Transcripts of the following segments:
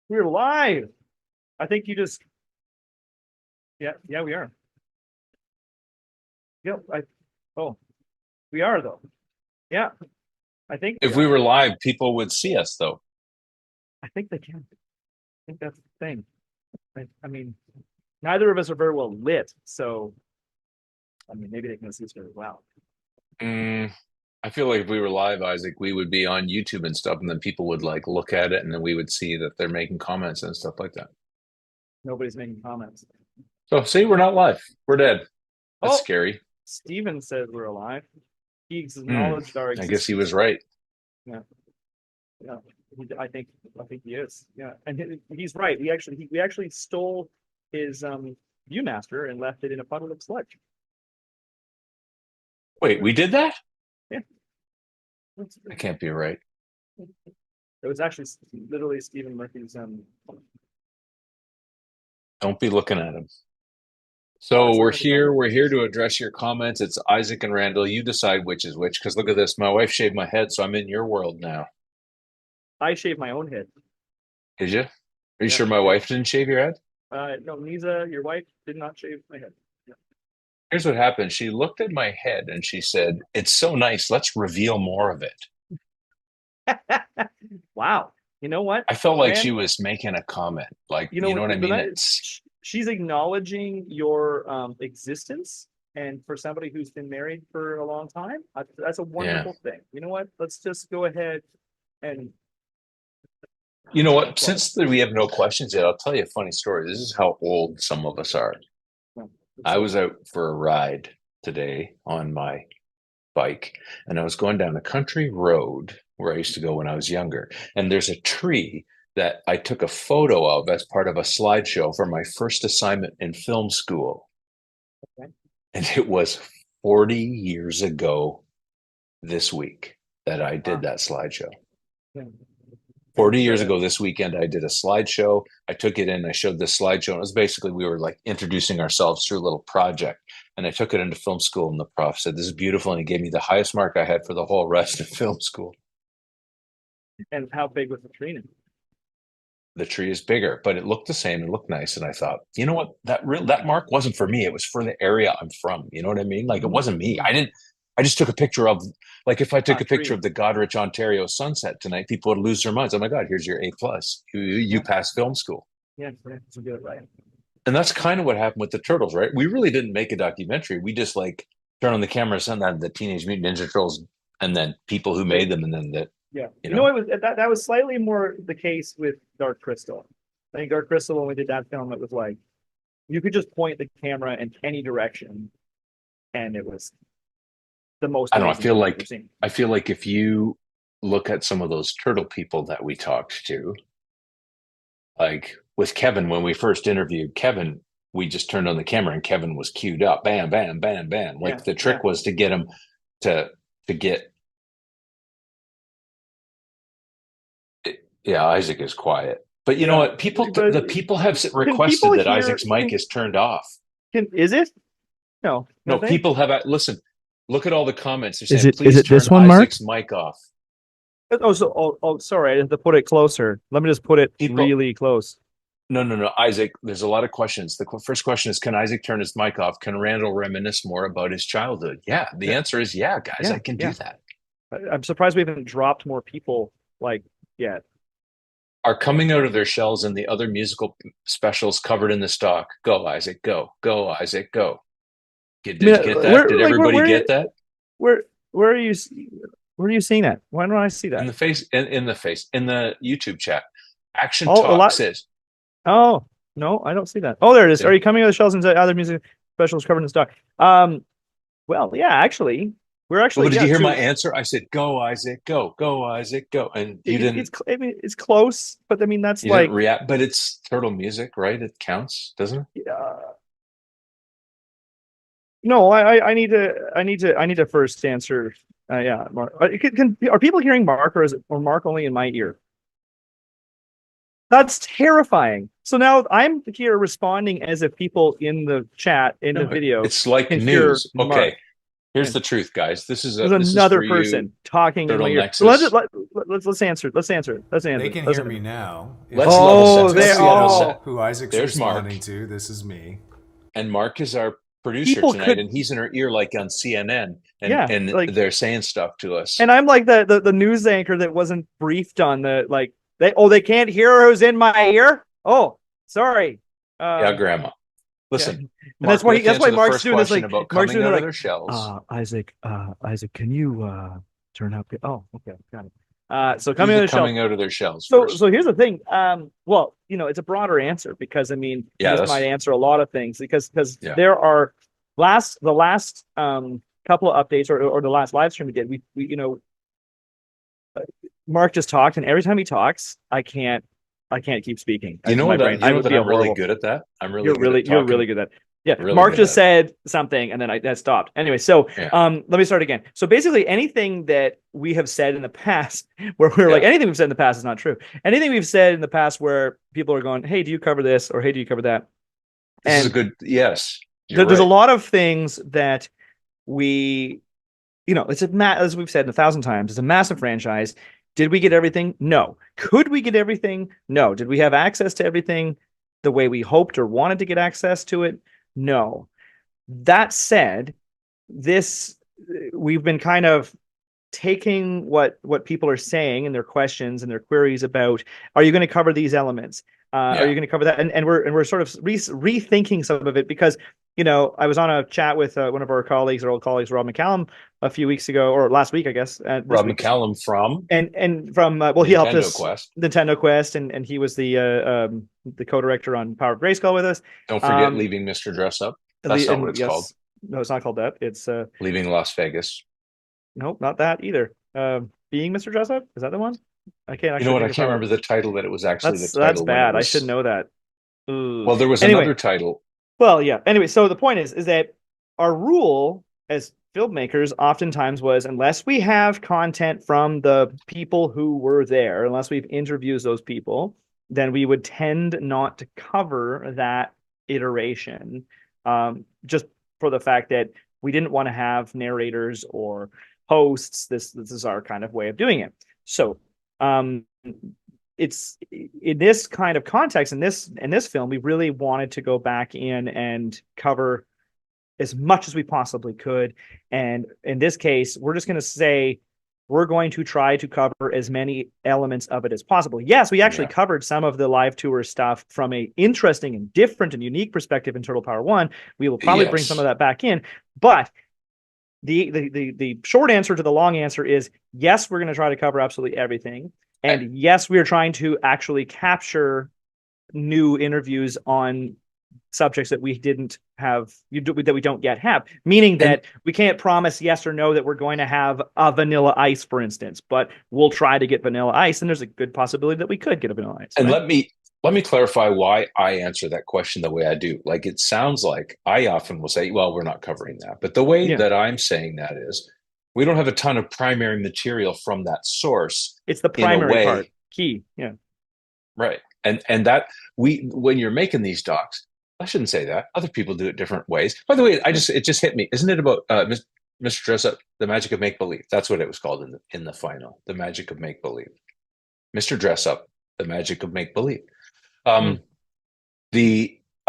We're live. I think you just, yeah, we are. Yep. Oh, we are though. Yeah, I think we If we are. were live, people would see us, though. I think they can. I think that's the thing. I mean, neither of us are very well lit, so I mean, maybe they can see us very well. Mm, I feel like if we were live, Isaac, we would be on YouTube and stuff, and then people would like look at it, and then we would see that they're making comments and stuff like that. Nobody's making comments. So, see, we're not live. We're dead. That's Oh, scary. Steven says we're alive. He Hmm. acknowledged our I guess he was existence. right. Yeah, yeah. I think he is. Yeah, and he's right. We actually stole his Viewmaster and left it in a puddle of sludge. Wait, we did that? Yeah, That can't be right. it was actually literally Stephen Murphy's. Don't be looking at him. Oh, So it's we're looking at the here. camera. We're here to address your comments. It's Isaac and Randall. You decide which is which. Because look at this. My wife shaved my head, so I'm in your world now. I shaved my own head. Did you? Are you Yeah, sure my I did. wife didn't shave your head? No, Nisa, your wife did not shave my head. Here's what happened. She looked at my head and she said, "It's so nice. Let's reveal more of it." Yeah. Wow. You know what, I felt like she Rand? was making a comment. Like, You you know know what I the mean? night It's, she's acknowledging your existence, and for somebody who's been married for a long time, that's a yeah. wonderful thing. You know what? Let's just go ahead and You know what? well, Since we have no questions yet, I'll tell you a funny story. This is how old some of us are. let's I see. was out for a ride today on my bike, and I was going down a country road where I used to go when I was younger. And there's a tree that I took a photo of as part of a slideshow for my first assignment in film school. Okay. And it was 40 years ago this week that I did Wow. that slideshow. Yeah. 40 It's years ago this weekend, I did a slideshow. I took it in, I showed this slideshow. And it was basically, we were like introducing ourselves through a little project. And I took it into film school, and the prof said, "This is beautiful." And he gave me the highest mark I had for the whole rest of film school. and how big was the tree now? The tree is bigger, but it looked the same. It looked nice. And I thought, you know what? That mark wasn't for me. It was for the area I'm from. You know what I mean? Like, it wasn't me. I just took a picture of, like, if I took a picture Tree. of the Goderich, Ontario sunset tonight, people would lose their minds. Oh my God, here's your A plus. You Yeah, passed film school. yeah, so good, right? And that's kind of what happened with the turtles, right? We really didn't make a documentary. We just like turn on the camera, send that the Teenage Mutant Ninja Turtles, and then people who Yeah, made them, and then that, yeah. you You know, know. it was that was slightly more the case with Dark Crystal. I think Dark Crystal, when we did that film, it was like you could just point the camera in any direction, and it was the most I don't know. amazing thing I've ever seen. I feel like if you look at some of those turtle people that we talked to, like with Kevin, when we first interviewed Kevin, we just turned on the camera and Kevin was queued up. Bam, bam, bam, bam. Yeah, Like the yeah. trick was to get him to get. Yeah, Isaac is quiet. But you know Yeah, what? but The people have can people requested that hear? Isaac's mic is turned off. Is it? No, No, have they? people have listen. Look at all the comments. They're Is saying, it "Please turn this one, Mark? Isaac's mic off." Sorry, I have to put it closer. Let me just put it People, really close. no, Isaac. There's a lot of questions. The first question is, can Isaac turn his mic off? Can Randall reminisce more about his childhood? Yeah, the Yeah, answer is yeah, guys. yeah, I can do yeah. that. I'm surprised we haven't dropped more people like yet. Are coming out of their shells and the other musical specials covered in the stock. Go, Isaac. Go, go, Isaac. Go. I mean, Did you get that? Did everybody get that? where where are you where are you seeing that? Why don't I see In that? the face, in the face, in the YouTube chat. Action Oh, a Talk lot. says, Oh, no, I don't see that. Oh, there it is. Are see, you coming out of the shells and other music specials covered in stock? Well, yeah, actually, we're well, actually did you hear my to answer? I said, "Go, Isaac, go, go, Isaac, go," and I mean, it's close, but I mean that's you didn't like react. But it's turtle music, right? It counts, doesn't it? no, I need to first answer. Yeah, Mark. Are people hearing Mark, or is it or Mark only in my ear? That's terrifying. So now I'm here responding as if people in the chat in the No, video it's like can hear news. Mark. Okay, here's And the truth, guys. there's This is another for you, person talking in my ear. Turtle Nexus. let's answer it. Let's answer it. Let's answer They it. can Let's hear answer me it. now. Let's level set. Oh, they Let's level set. all Who Isaac's There's Mark. responding to. This is me. And Mark is our producer people tonight, could, and he's in our ear like on CNN, and yeah, like, they're saying stuff to us. and I'm like the news anchor that wasn't briefed on the like they can't hear who's in my ear. Oh, sorry. Yeah, Grandma. Yeah. Listen, And Mark, that's we why have to that's answer why the Mark's first doing this question like about Mark's coming doing it out of like their shells. Isaac, can you turn up? Oh, okay, got it. So Do coming out the of the shell. coming out of their shells So first. so here's the thing. Well, it's a broader answer because I mean Yeah, this might answer a lot of things because yeah. there are the last couple of updates or the last live stream we did, we Mark just talked, and every time he talks, I can't keep speaking. You know My that brain, you I know would that be I'm really horrible. good at that. I'm really You're good at you're talking. really good at that. Yeah, Really Mark good just at said something, and then that stopped. Anyway, so Yeah. let me start again. So basically, anything that we have said in the past, where we're like Yeah. anything we've said in the past is not true. Anything we've said in the past where people are going, "Hey, do you cover this?" or "Hey, do you cover that?" This is a And good. Yes, you're there's a right. lot of things that we it's as we've said 1,000 times, it's a massive franchise. Did we get everything? No. Could we get everything? No. Did we have access to everything the way we hoped or wanted to get access to it? No. That said, this we've been kind of taking what people are saying and their questions and their queries about, are you going to cover these elements? Are you Yeah. going to cover that? And we're sort of rethinking some of it because I was on a chat with one of our colleagues, our old colleagues, Rob McCallum, a few weeks ago or last week, I guess, this Rob week. McCallum from And from well, he helped Nintendo us Quest. Nintendo Quest, and he was the co-director on Power of Grayskull with us. Don't forget Leaving Mr. Dress Up. That's not what And it's called. yes, no, it's not called that. It's Leaving Las Vegas. nope, not that either. Being Mr. Dress Up, is that the one? I can't You know actually what? think I of the can't title. remember the title, but it was actually the That's title when it bad. I should was. know that. Ooh. Well, there was Anyway, another title. well, yeah. Anyway, so the point is that our rule as filmmakers oftentimes was, unless we have content from the people who were there, unless we've interviewed those people, then we would tend not to cover that iteration, just for the fact that we didn't want to have narrators or hosts. This is our kind of way of doing it. So, it's in this kind of context, in this film, we really wanted to go back in and cover as much as we possibly could. And in this case, we're just going to say we're going to try to cover as many elements of it as possible. Yes, we actually covered some of the live tour stuff from a interesting and different and unique perspective in Turtle Power 1. We will probably bring some of that back in, but the short answer to the long answer is yes, we're going to try to cover absolutely everything. And yes, we are trying to actually capture new interviews on subjects that we didn't have, that we don't yet have. Meaning that we can't promise yes or no that we're going to have a Vanilla Ice, for instance, but we'll try to get Vanilla Ice, and there's a good possibility that we could get a Vanilla Ice. And right? let me clarify why I answer that question the way I do. Like, it sounds like I often will say, well, we're not covering that. But the way that I'm saying that is, we don't have a ton of primary material from that source. It's the primary part. Key. Yeah. Right. And that when you're making these docs, I shouldn't say that. Other people do it different ways. By the way, it just hit me. Isn't it about Mr. Dress Up, The Magic of Make Believe? That's what it was called in the final. The Magic of Make Believe. Mr. Dress Up, The Magic of Make Believe. I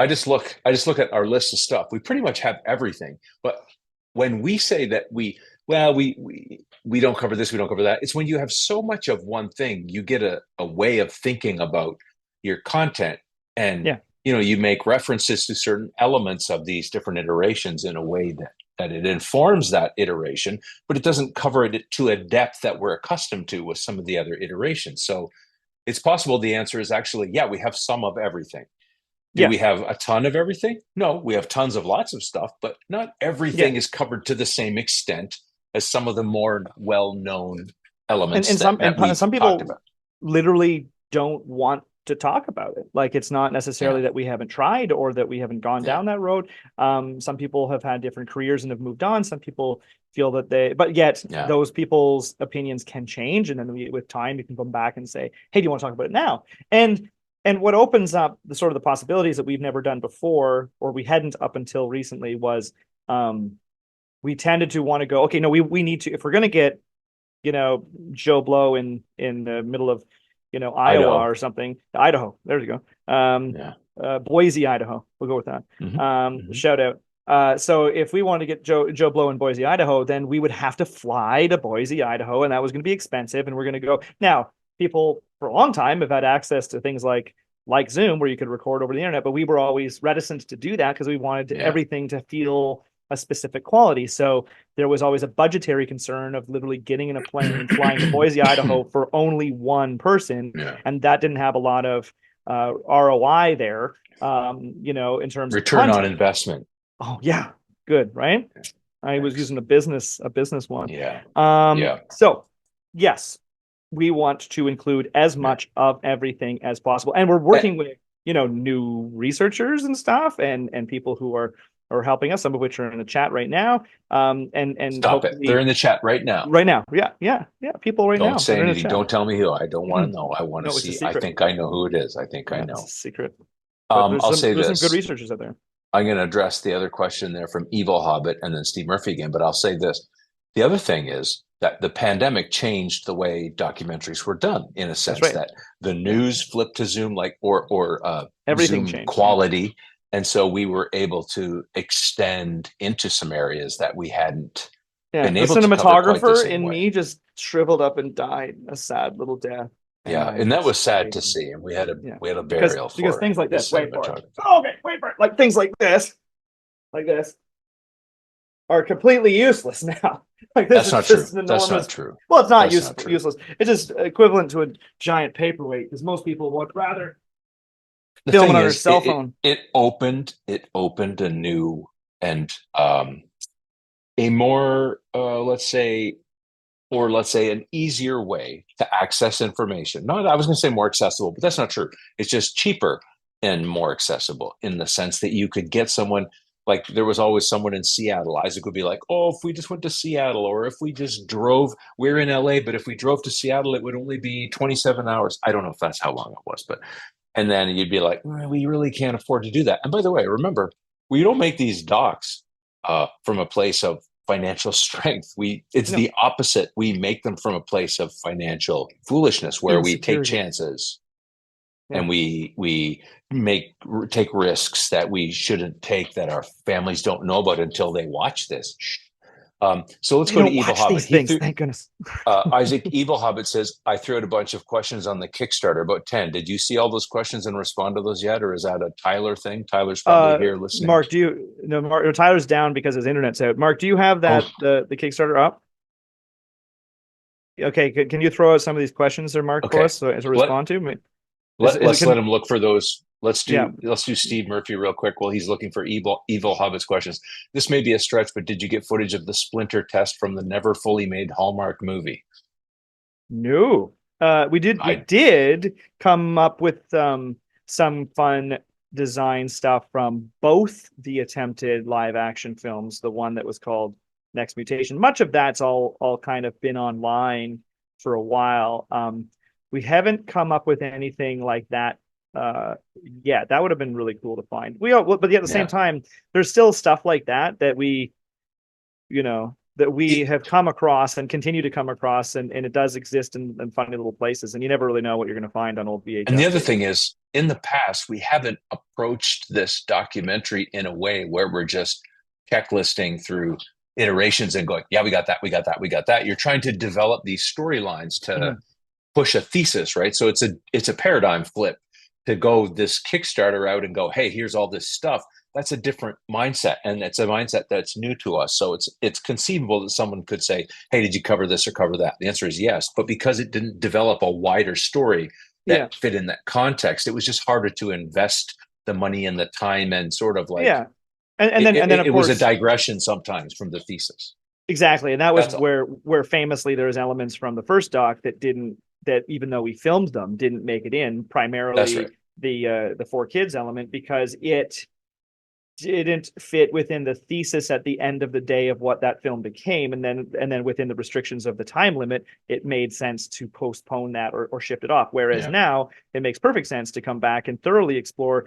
just look at our list of stuff. We pretty much have everything. But when we say that we don't cover this, we don't cover that, it's when you have so much of one thing, you get a way of thinking about your content, and you make references to certain elements of these different iterations in a way that it informs that iteration, but it doesn't cover it to a depth that we're accustomed to with some of the other iterations. So it's possible the answer is actually, we have some of everything. Do we have a ton of everything? No, we have tons of lots of stuff, but not everything is covered to the same extent as some of the more well-known elements. And some people about. Literally don't want to talk about it. Like, it's not necessarily that we haven't tried or that we haven't gone down that road. Some people have had different careers and have moved on. Some people feel that but yet those people's opinions can change. And then with time, you can come back and say, hey, do you want to talk about it now? And what opens up the sort of the possibilities that we've never done before, or we hadn't up until recently, was we tended to want to go, okay, no, we need to, if we're going to get Joe Blow in the middle of, Iowa Idaho. or something. Idaho. There you go. Yeah. Boise, Idaho. We'll go with that. Hmm. Hmm. Shout out. So if we wanted to get Joe Blow in Boise, Idaho, then we would have to fly to Boise, Idaho, and that was going to be expensive. And we're going to go now. People for a long time have had access to things like Zoom, where you could record over the internet, but we were always reticent to do that because we wanted Yeah. everything to feel a specific quality. So there was always a budgetary concern of literally getting in a plane, flying to Boise, Idaho for only one person, Yeah. and that didn't have a lot of ROI there. In terms of Return on content. investment. Oh yeah, good, right? I was Thanks. using a business one. Yeah. Um, Yeah. so yes, we want to include as Yeah. much of everything as possible, and we're Eh, working with new researchers and stuff, and people who are helping us. Some of which are in the chat right now. And Stop it. They're hopefully in the chat right now. right now, yeah, people right Don't now that say are in the anything. chat. Don't tell me who. I don't want to know. I want to No, it's a see. I secret. think I know who it is. I think I Yeah, it's a know. secret. But there's I'll some say there's some good this. researchers out there. I'm going to address the other question there from Evil Hobbit and then Steve Murphy again, but I'll say this. The other thing is that the pandemic changed the way documentaries were done in a That's sense right. that the Yeah. news flipped to Zoom or Everything Zoom changed. Yeah. quality. And so we were able to extend into some areas that we hadn't Yeah, been the able to cover quite the cinematographer same in way. me just shriveled up and died a sad little death, and Yeah, I and that miss was sad to Hayden. see. And we had a Yeah, we had a because burial because for things like the this. Wait for it. cinematographer. Oh, okay, wait for it. Like things like this, are completely useless now. Like this That's is not true. just an That's not enormous. true. Well, it's not That's not useful, true. useless. It's just equivalent to a giant paperweight because most people would rather The film it thing on their is, cell phone. it opened a new and a more let's say an easier way to access information. Not I was going to say more accessible, but that's not true. It's just cheaper and more accessible in the sense that you could get someone like there was always someone in Seattle. Isaac would be like, "Oh, if we just went to Seattle, or if we just drove, we're in LA, but if we drove to Seattle, it would only be 27 hours." I don't know if that's how long it was, but and then you'd be like, we really can't afford to do that. And by the way, remember, we don't make these docs from a place of financial strength. It's No, the opposite. We make them from a place of financial foolishness where we take insecurity. chances Yeah. and we make take risks that we shouldn't take that our families don't know about until they watch this. So let's They go to don't Evil watch Hobbit. these things, thank goodness. Isaac Evil Hobbit says, I threw out a bunch of questions on the Kickstarter, about 10. Did you see all those questions and respond to those yet? Or is that a Tyler thing? Tyler's probably here listening. Mark, do you no Mark, Tyler's down because his internet's out. Mark, do you have Oh, the Kickstarter up? Okay, can you throw out some of these questions there, Mark, for okay. us to Let, respond to? Is it let's let can him look for those. Yeah. Let's do Steve Murphy real quick while he's looking for Evil Hobbit's questions. This may be a stretch, but did you get footage of the splinter test from the never fully made Hallmark movie? No. We I did come up with some fun design stuff from both the attempted live action films, the one that was called Next Mutation. Much of that's all kind of been online for a while. We haven't come up with anything like that yet. That would have been really cool to find. But at the same yeah. time, there's still stuff like that we It, have come across and continue to come across, and it does exist in funny little places, and you never really know what you're going to find on old And the VHS other tapes. thing is, in the past, we haven't approached this documentary in a way where we're just checklisting through iterations and going, yeah, we got that, we got that, we got that. You're trying to develop these storylines to Mhm. push a thesis, right? So it's a paradigm flip to go this Kickstarter out and go, hey, here's all this stuff. That's a different mindset, and it's a mindset that's new to us. So it's conceivable that someone could say, hey, did you cover this or cover that? The answer is yes, but because it didn't develop a wider story Yeah, that fit in that context, it was just harder to invest the money and the time and sort of like yeah, and then of it was a course, digression sometimes from the thesis. exactly, and that was That's all. where famously there's elements from the first doc that even though we filmed them didn't make it in, That's right. primarily the four kids element, because it didn't fit within the thesis at the end of the day of what that film became, and then within the restrictions of the time limit, it made sense to postpone that or shift it off. Whereas Yeah. now it makes perfect sense to come back and thoroughly explore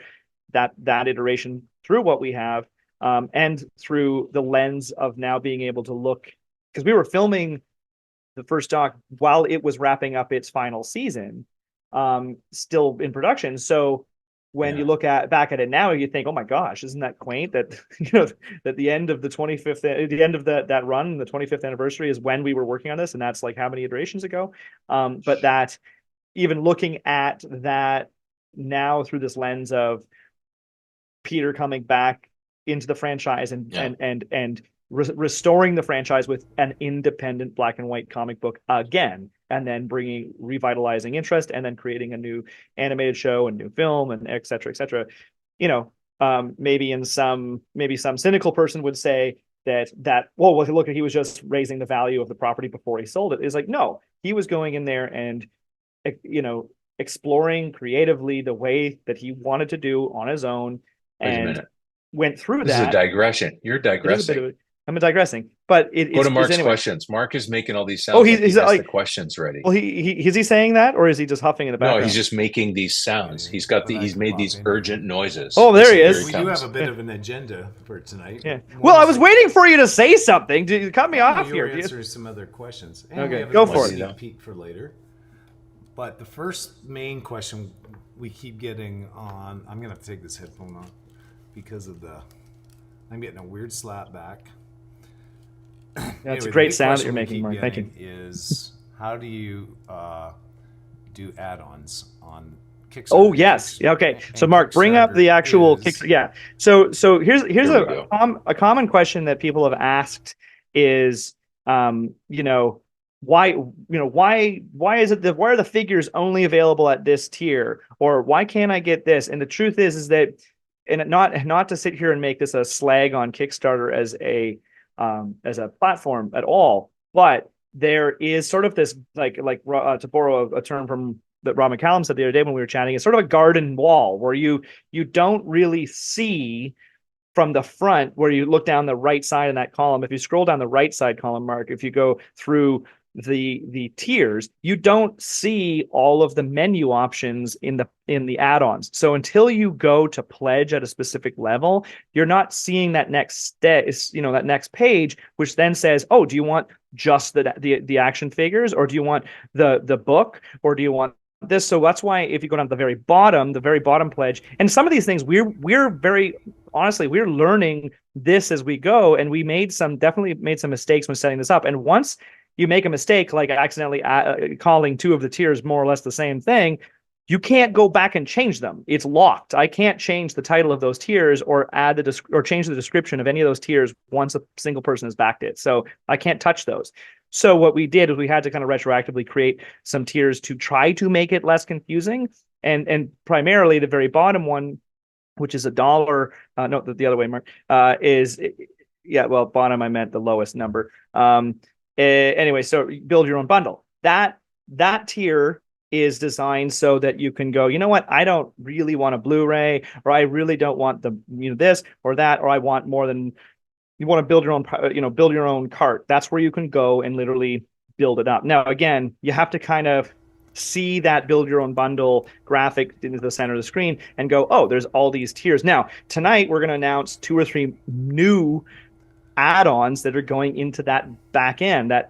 that iteration through what we have, and through the lens of now being able to look, because we were filming the first doc while it was wrapping up its final season, still in production. So when you look back at it now, you think, oh my gosh, isn't that quaint that that the end of the 25th, the end of that run, the 25th anniversary is when we were working on this, and that's like how many iterations ago. But that even looking at that now through this lens of Peter coming back into the franchise and restoring the franchise with an independent black and white comic book again, and then revitalizing interest, and then creating a new animated show and new film, and et cetera, et cetera. Maybe some cynical person would say that well, look, he was just raising the value of the property before he sold it. It's like, no, he was going in there and exploring creatively the way that he wanted to do on his own, and went through this that. This is a digression. You're digressing. I'm digressing, but go to Mark's questions. Mark is making all these sounds. He's like the questions ready. Well, is he saying that, or is he just huffing in the background? No, he's just making these sounds. He's made these urgent noises. Oh, there he is. We do have a bit of an agenda for tonight. Yeah. Well, I was waiting for you to say something. You cut me off here. Answer some other questions. And okay, go for it. Sneak peek for later. But the first main question we keep getting on, I'm gonna have to take this headphone off because of I'm getting a weird slap back. That's a great sound that you're making, Mark. Thank you. Is how do you do add-ons on Kickstarter? Oh yes, yeah, okay. So Mark, bring up the actual Kickstarter. Yeah. So here's a common question that people have asked is, why is it why are the figures only available at this tier, or why can't I get this? And the truth is that, and not to sit here and make this a slag on Kickstarter as a platform at all, but there is sort of this to borrow a term from that Rob McCallum said the other day when we were chatting, it's sort of a garden wall where you don't really see from the front, where you look down the right side in that column. If you scroll down the right side column, Mark, if you go through the tiers, you don't see all of the menu options in the add-ons. So until you go to pledge at a specific level, you're not seeing that next step, that next page, which then says, oh, do you want just the action figures, or do you want the book, or do you want this? So that's why if you go down to the very bottom pledge, and some of these things we're very honestly, we're learning this as we go, and we definitely made some mistakes when setting this up. And once you make a mistake, like accidentally calling two of the tiers more or less the same thing, you can't go back and change them. It's locked. I can't change the title of those tiers or or change the description of any of those tiers once a single person has backed it. So I can't touch those. So what we did is we had to kind of retroactively create some tiers to try to make it less confusing. And primarily the very bottom one, which is $1. No, the other way, Mark, bottom, I meant the lowest number. Anyway, so build your own bundle. That tier is designed so that you can go, you know what, I don't really want a Blu-ray, or I really don't want this or that, or I want more than, you want to build your own, build your own cart. That's where you can go and literally build it up. Now, again, you have to kind of see that build your own bundle graphic into the center of the screen and go, oh, there's all these tiers. Now, tonight we're going to announce 2 or 3 new add-ons that are going into that back end, that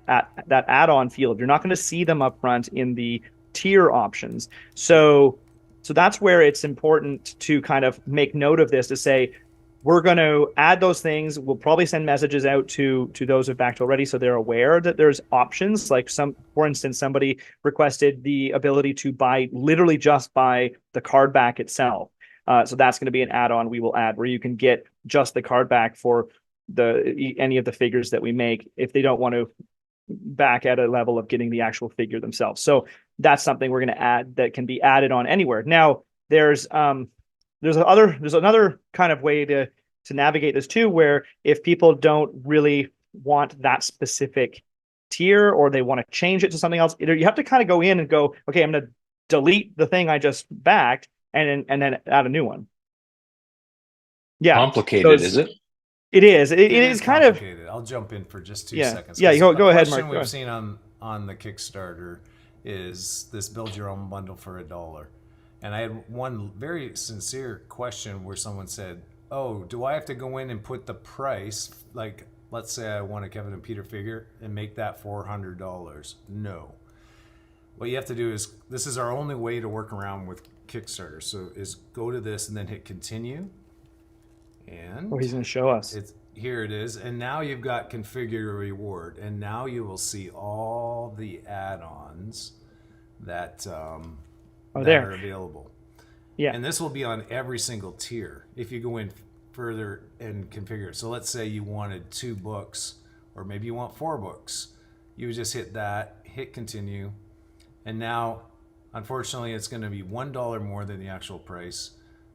add-on field. You're not going to see them up front in the tier options. So that's where it's important to kind of make note of this, to say, we're going to add those things. We'll probably send messages out to those who've backed already, so they're aware that there's options. Like for instance, somebody requested the ability to literally just buy the card back itself. So that's going to be an add-on we will add, where you can get just the card back for any of the figures that we make, if they don't want to back at a level of getting the actual figure themselves. So that's something we're going to add that can be added on anywhere. Now, there's another kind of way to navigate this too, where if people don't really want that specific tier, or they want to change it to something else, you have to kind of go in and go, okay, I'm going to delete the thing I just backed and then add a new one. Yeah. Complicated, is it? It is. It is kind of. I'll jump in for just 2 seconds. Yeah, go ahead, Mark. We've seen on the Kickstarter is this build your own bundle for $1. And I had one very sincere question where someone said, oh, do I have to go in and put the price, like let's say I want a Kevin and Peter figure and make that $400. No. What you have to do is, this is our only way to work around with Kickstarter. So is go to this and then hit continue. And Oh, he's going to show us. Here it is. And now you've got configure reward. And now you will see all the add-ons that, there are available. Yeah. And this will be on every single tier if you go in further and configure it. So let's say you wanted 2 books, or maybe you want 4 books. You would just hit that, hit continue. And now, unfortunately, it's going to be $1 more than the actual price.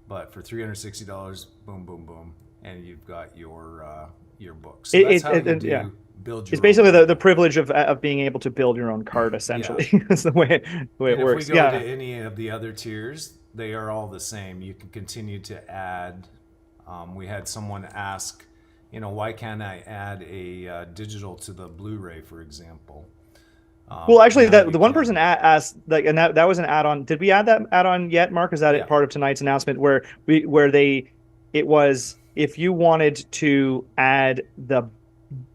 But for $360, boom, boom, boom, and you've got your books. So that's how you do build your. It's basically the privilege of being able to build your own card. Essentially, is the way it works. If we go to any of the other tiers, they are all the same. You can continue to add. We had someone ask, why can't I add a digital to the Blu-ray, for example? Well, actually, the one person asked, like, and that was an add-on. Did we add that add-on yet, Mark? Is that part of tonight's announcement where it was if you wanted to add the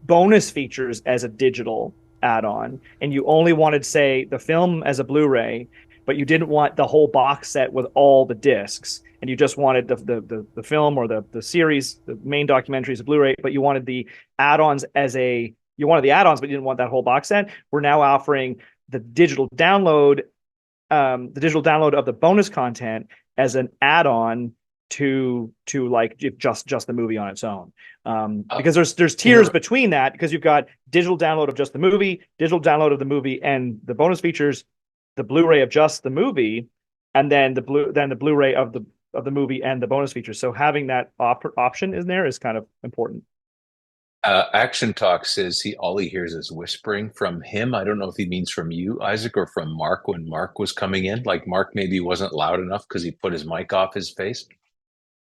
bonus features as a digital add-on, and you only wanted, say, the film as a Blu-ray, but you didn't want the whole box set with all the discs, and you just wanted the film or the series, the main documentary as a Blu-ray, but you wanted the add-ons you wanted the add-ons, but you didn't want that whole box set. We're now offering the digital download of the bonus content as an add-on to like just the movie on its own. Because there's tiers between that, because you've got digital download of just the movie, digital download of the movie and the bonus features, the Blu-ray of just the movie, and then the Blu-ray of the movie and the bonus features. So having that option in there is kind of important. Action Talk says all he hears is whispering from him. I don't know if he means from you, Isaac, or from Mark when Mark was coming in. Like Mark maybe wasn't loud enough because he put his mic off his face.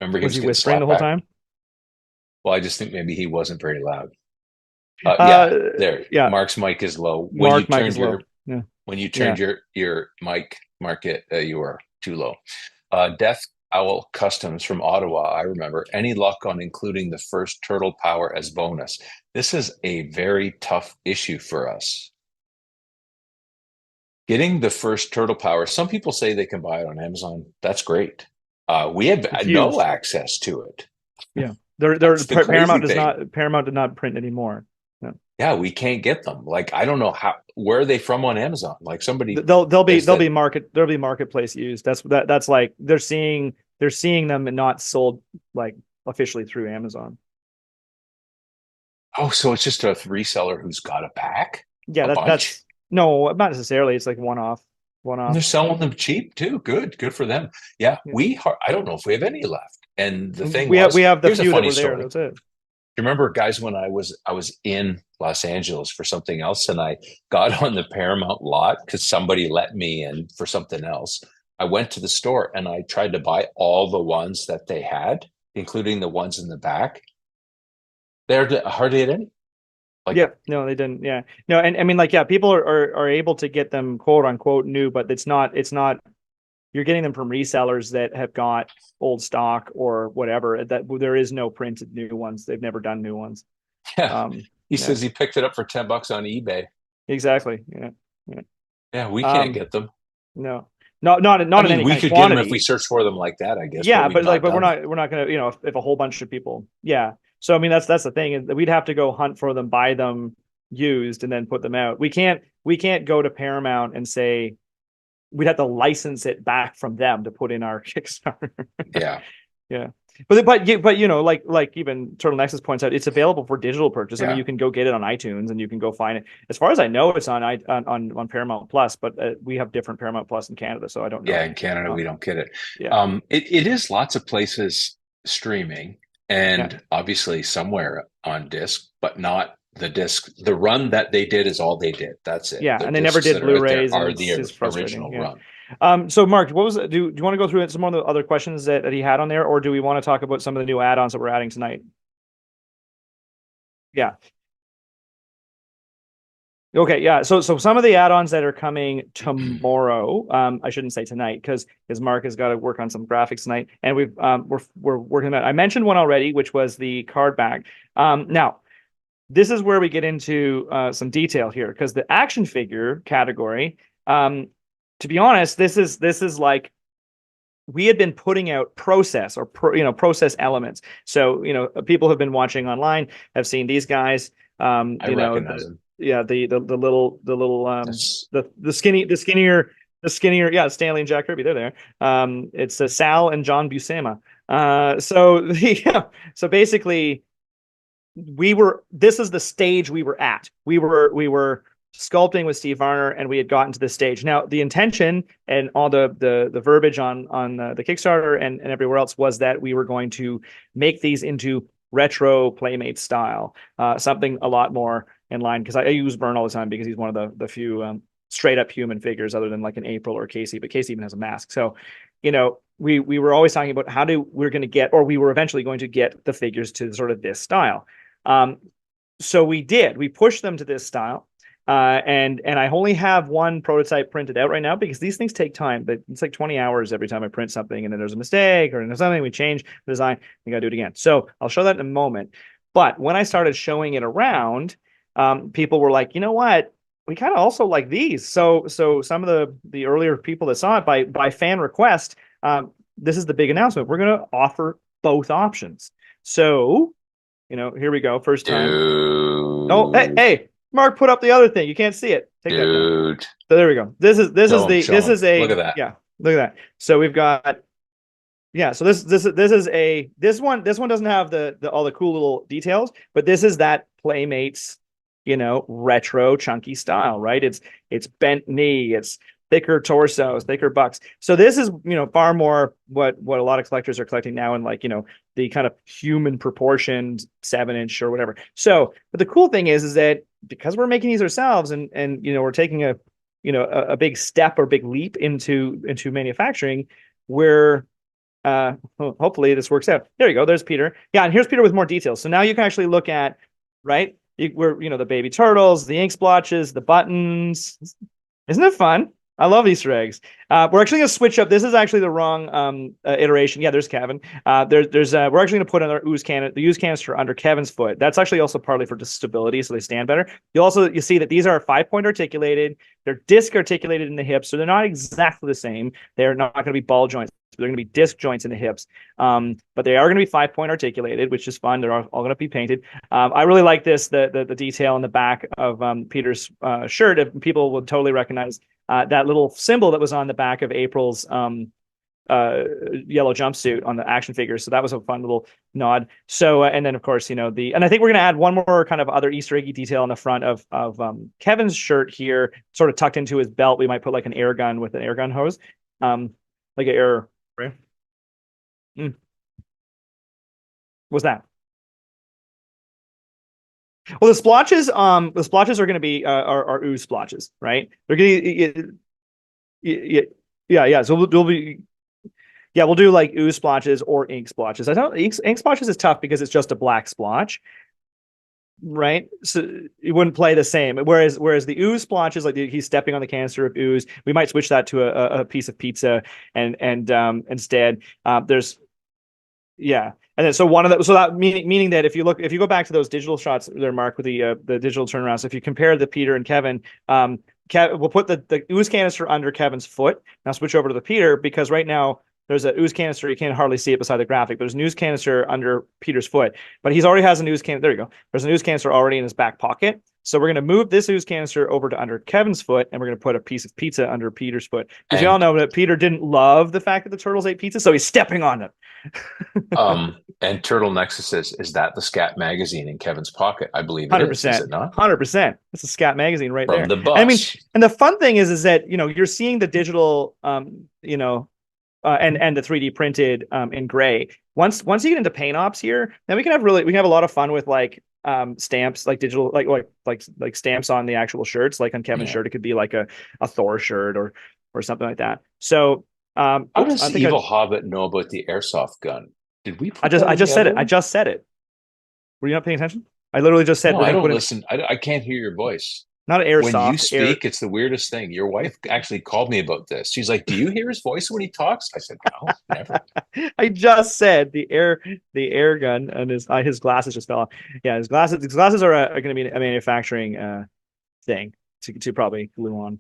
Remember, was he whispering the whole time? Well, I just think maybe he wasn't very loud. Yeah. Mark's mic is low. When you turned your mic, Mark, you were too low. Death Owl Customs from Ottawa, I remember. Any luck on including the first turtle power as bonus? This is a very tough issue for us. Getting the first turtle power, some people say they can buy it on Amazon. That's great. We have no access to it. Yeah. Paramount did not print anymore. No. Yeah, we can't get them. Like, I don't know where are they from on Amazon? Like somebody they'll be marketplace used. That's like they're seeing them and not sold like officially through Amazon. Oh, so it's just a reseller who's got a pack? Yeah, that's no, not necessarily. It's like one-off. And they're selling them cheap too. Good for them. Yeah. I don't know if we have any left. And the thing we have the few that were there. That's it. Remember, guys, when I was in Los Angeles for something else, and I got on the Paramount lot because somebody let me in for something else. I went to the store and I tried to buy all the ones that they had, including the ones in the back. They're hardly at any. No, they didn't. Yeah, no, and I mean, people are able to get them quote unquote new, but it's not. You're getting them from resellers that have got old stock or whatever. That there is no printed new ones. They've never done new ones. Yeah. He says he picked it up for $10 on eBay. Exactly. Yeah. We can't get them. No, not in any we kind could of quantity. get them if we search for them like that, I guess. Yeah, but we're not going to, if a whole bunch of people. Yeah. So I mean, that's the thing, is that we'd have to go hunt for them, buy them used, and then put them out. We can't go to Paramount and say, we'd have to license it back from them to put in our Kickstarter. Yeah. But like even Turtle Nexus points out, it's available for digital purchase. I mean, you can go get it on iTunes and you can go find it. As far as I know, it's on Paramount Plus, but we have different Paramount Plus in Canada, so I don't know. Yeah, in Canada we don't get it. Yeah. It is lots of places streaming, and obviously somewhere on disc, but not the disc. The run that they did is all they did. That's it. Yeah, and they never did Blu-rays. Are the original run. So Mark, what was do you want to go through some of the other questions that he had on there, or do we want to talk about some of the new add-ons that we're adding tonight? Yeah. Okay, yeah. So some of the add-ons that are coming tomorrow, I shouldn't say tonight, because Mark has got to work on some graphics tonight, and we're working on that. I mentioned one already, which was the card back. Now, this is where we get into some detail here, because the action figure category, to be honest, this is like we had been putting out process or process elements. So people who've been watching online have seen these guys. I recognize them. Yeah, the little the skinnier yeah, Stanley and Jack Kirby, they're there. It's Sal and John Buscema. So basically this is the stage we were at. We were sculpting with Steve Varner, and we had gotten to this stage. Now, the intention and all the verbiage on the Kickstarter and everywhere else was that we were going to make these into retro Playmate style, something a lot more in line, because I use Vern all the time because he's one of the few straight up human figures other than like an April or Casey, but Casey even has a mask. So, we were always talking about how we're going to get, or we were eventually going to get the figures to sort of this style. So we pushed them to this style. And I only have one prototype printed out right now because these things take time. But it's like 20 hours every time I print something, and then there's a mistake or there's something, we change the design, we gotta do it again. So I'll show that in a moment. But when I started showing it around, people were like, you know what? We kind of also like these. So some of the earlier people that saw it by fan request, this is the big announcement. We're gonna offer both options. So, here we go. First time. Dude. Oh, hey. Mark put up the other thing. You can't see it. Take Dude. that down. So there we go. This is a look at that. Yeah, look at that. So we've got so this one doesn't have the all the cool little details, but this is that Playmates, retro chunky style, right? It's bent knee, it's thicker torsos, thicker bucks. So this is, far more what a lot of collectors are collecting now, in like, the kind of human proportioned 7-inch or whatever. So, but the cool thing is that because we're making these ourselves and we're taking a big step or big leap into manufacturing, we're hopefully this works out. There you go. There's Peter. Yeah, and here's Peter with more details. So now you can actually look at, right? We're the baby turtles, the ink splotches, the buttons. Isn't it fun? I love Easter eggs. We're actually going to switch up. This is actually the wrong iteration. Yeah, there's Kevin. We're actually going to put the ooze canister under Kevin's foot. That's actually also partly for just stability, so they stand better. You see that these are 5-point articulated. They're disc articulated in the hips, so they're not exactly the same. They're not going to be ball joints. They're going to be disc joints in the hips, but they are going to be 5-point articulated, which is fun. They're all going to be painted. I really like this, the detail in the back of Peter's shirt. If people will totally recognize that little symbol that was on the back of April's yellow jumpsuit on the action figure. So that was a fun little nod. So and then of course and I think we're going to add one more kind of other Easter eggy detail on the front of Kevin's shirt here, sort of tucked into his belt. We might put like an air gun with an air gun hose, like an air. Right? What's that? Well, the splotches are going to be are ooze splotches, right? They're going to yeah. So we'll do like ooze splotches or ink splotches. I don't ink splotches is tough because it's just a black splotch, right? So it wouldn't play the same. Whereas the ooze splotches, like he's stepping on the canister of ooze, we might switch that to a piece of pizza and instead there's. Yeah, and then so that meaning that if you go back to those digital shots there, Mark, with the digital turnarounds, if you compare the Peter and Kevin, we'll put the ooze canister under Kevin's foot. Now switch over to the Peter, because right now there's an ooze canister. You can't hardly see it beside the graphic. There's an ooze canister under Peter's foot, but he's already has an ooze canister. There you go. There's an ooze canister already in his back pocket. So we're going to move this ooze canister over to under Kevin's foot, and we're going to put a piece of pizza under Peter's foot. Because you all know that Peter didn't love the fact that the turtles ate pizza, so he's stepping on it. And Turtle Nexus is that the Scat magazine in Kevin's pocket? I believe it 100%. is it not? 100%. It's a Scat magazine right From there. the bus. I mean, and the fun thing is that you're seeing the digital, and the 3D printed in gray. Once you get into paint ops here, then we can have a lot of fun with like stamps, like digital, like stamps on the actual shirts. Like on Kevin's shirt, it could be like a Thor shirt or something like that. So how does Evil Hobbit know about the airsoft gun? Did we? I just said it. I just said it. Were you not paying attention? I literally just said. No, I don't listen. I can't hear your voice. not When you airsoft, air. speak, it's the weirdest thing. Your wife actually called me about this. She's like, "Do you hear his voice when he talks?" I said, "No, never." I just said the air gun, and his glasses just fell off. Yeah, his glasses are going to be a manufacturing thing to probably glue on.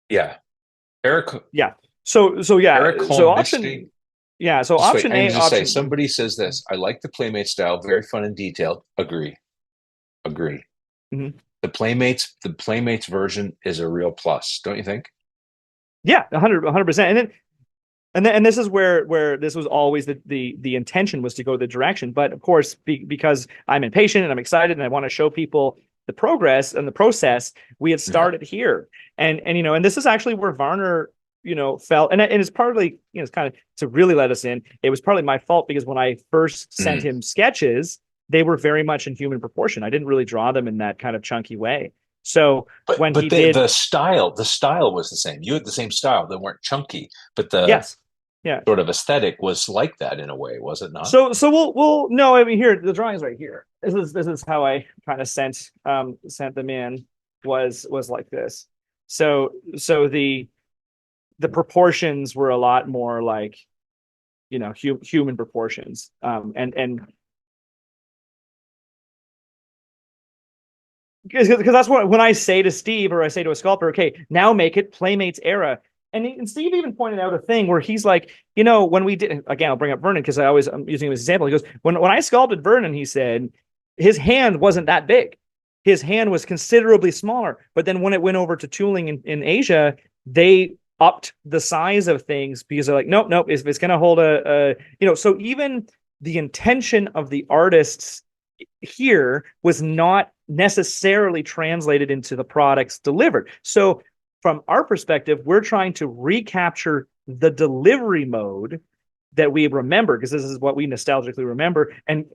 Yeah, Eric. Yeah. So Eric yeah. So Holmistry. option. Yeah. So Just wait. option I'm A, going to say option. somebody says this. I like the Playmate style, very fun and detailed. Agree. Agree. Mhm. The Playmates version is a real plus, don't you think? Yeah, 100%. And this is where this was always the intention was to go the direction. But of course, because I'm impatient and I'm excited and I want to show people the progress and the process, we had Yeah. started here. And and this is actually where Varner, felt, and it's partly, it's kind of to really let us in. It was partly my fault because when I first sent Mm. him sketches, they were very much in human proportion. I didn't really draw them in that kind of chunky way. So But when he but the did, the style was the same. You had the same style. They weren't chunky, but the yes. Yeah. sort of aesthetic was like that in a way, was it not? So we'll no, I mean, here the drawing's right here. This is how I kind of sent them in, was like this. So the proportions were a lot more like, human proportions. And because that's what, when I say to Steve, or I say to a sculptor, okay, now make it Playmates era. And Steve even pointed out a thing where he's like, when we did, again, I'll bring up Vernon because I'm using him as an example. He goes, when I sculpted Vernon, he said his hand wasn't that big. His hand was considerably smaller. But then when it went over to tooling in Asia, they upped the size of things because they're like, nope, if it's going to hold so even the intention of the artists here was not necessarily translated into the products delivered. So from our perspective, we're trying to recapture the delivery mode that we remember, because this is what we nostalgically remember, and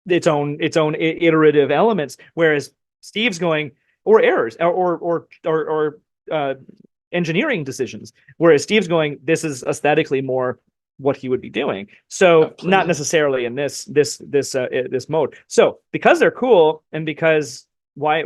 its own iterative elements. Whereas Steve's going, or errors, or engineering decisions. Whereas Steve's going, this is aesthetically more what he would be doing. So not Completely. necessarily in this mode. So because they're cool, and because why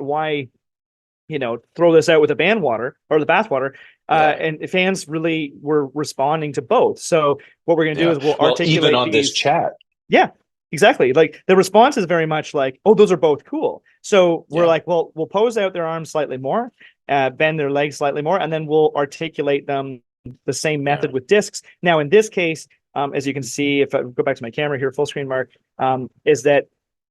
throw this out with the band water or the bathwater, Yeah. and fans really were responding to both. So what we're going to do Yeah. is we'll Well, even articulate on this these. chat. Yeah, exactly. Like the response is very much like, oh, those are both cool. So we're Yeah. like, well, we'll pose out their arms slightly more, bend their legs slightly more, and then we'll articulate them the same method Yeah. with discs. Now, in this case, as you can see, if I go back to my camera here, full screen, Mark, is that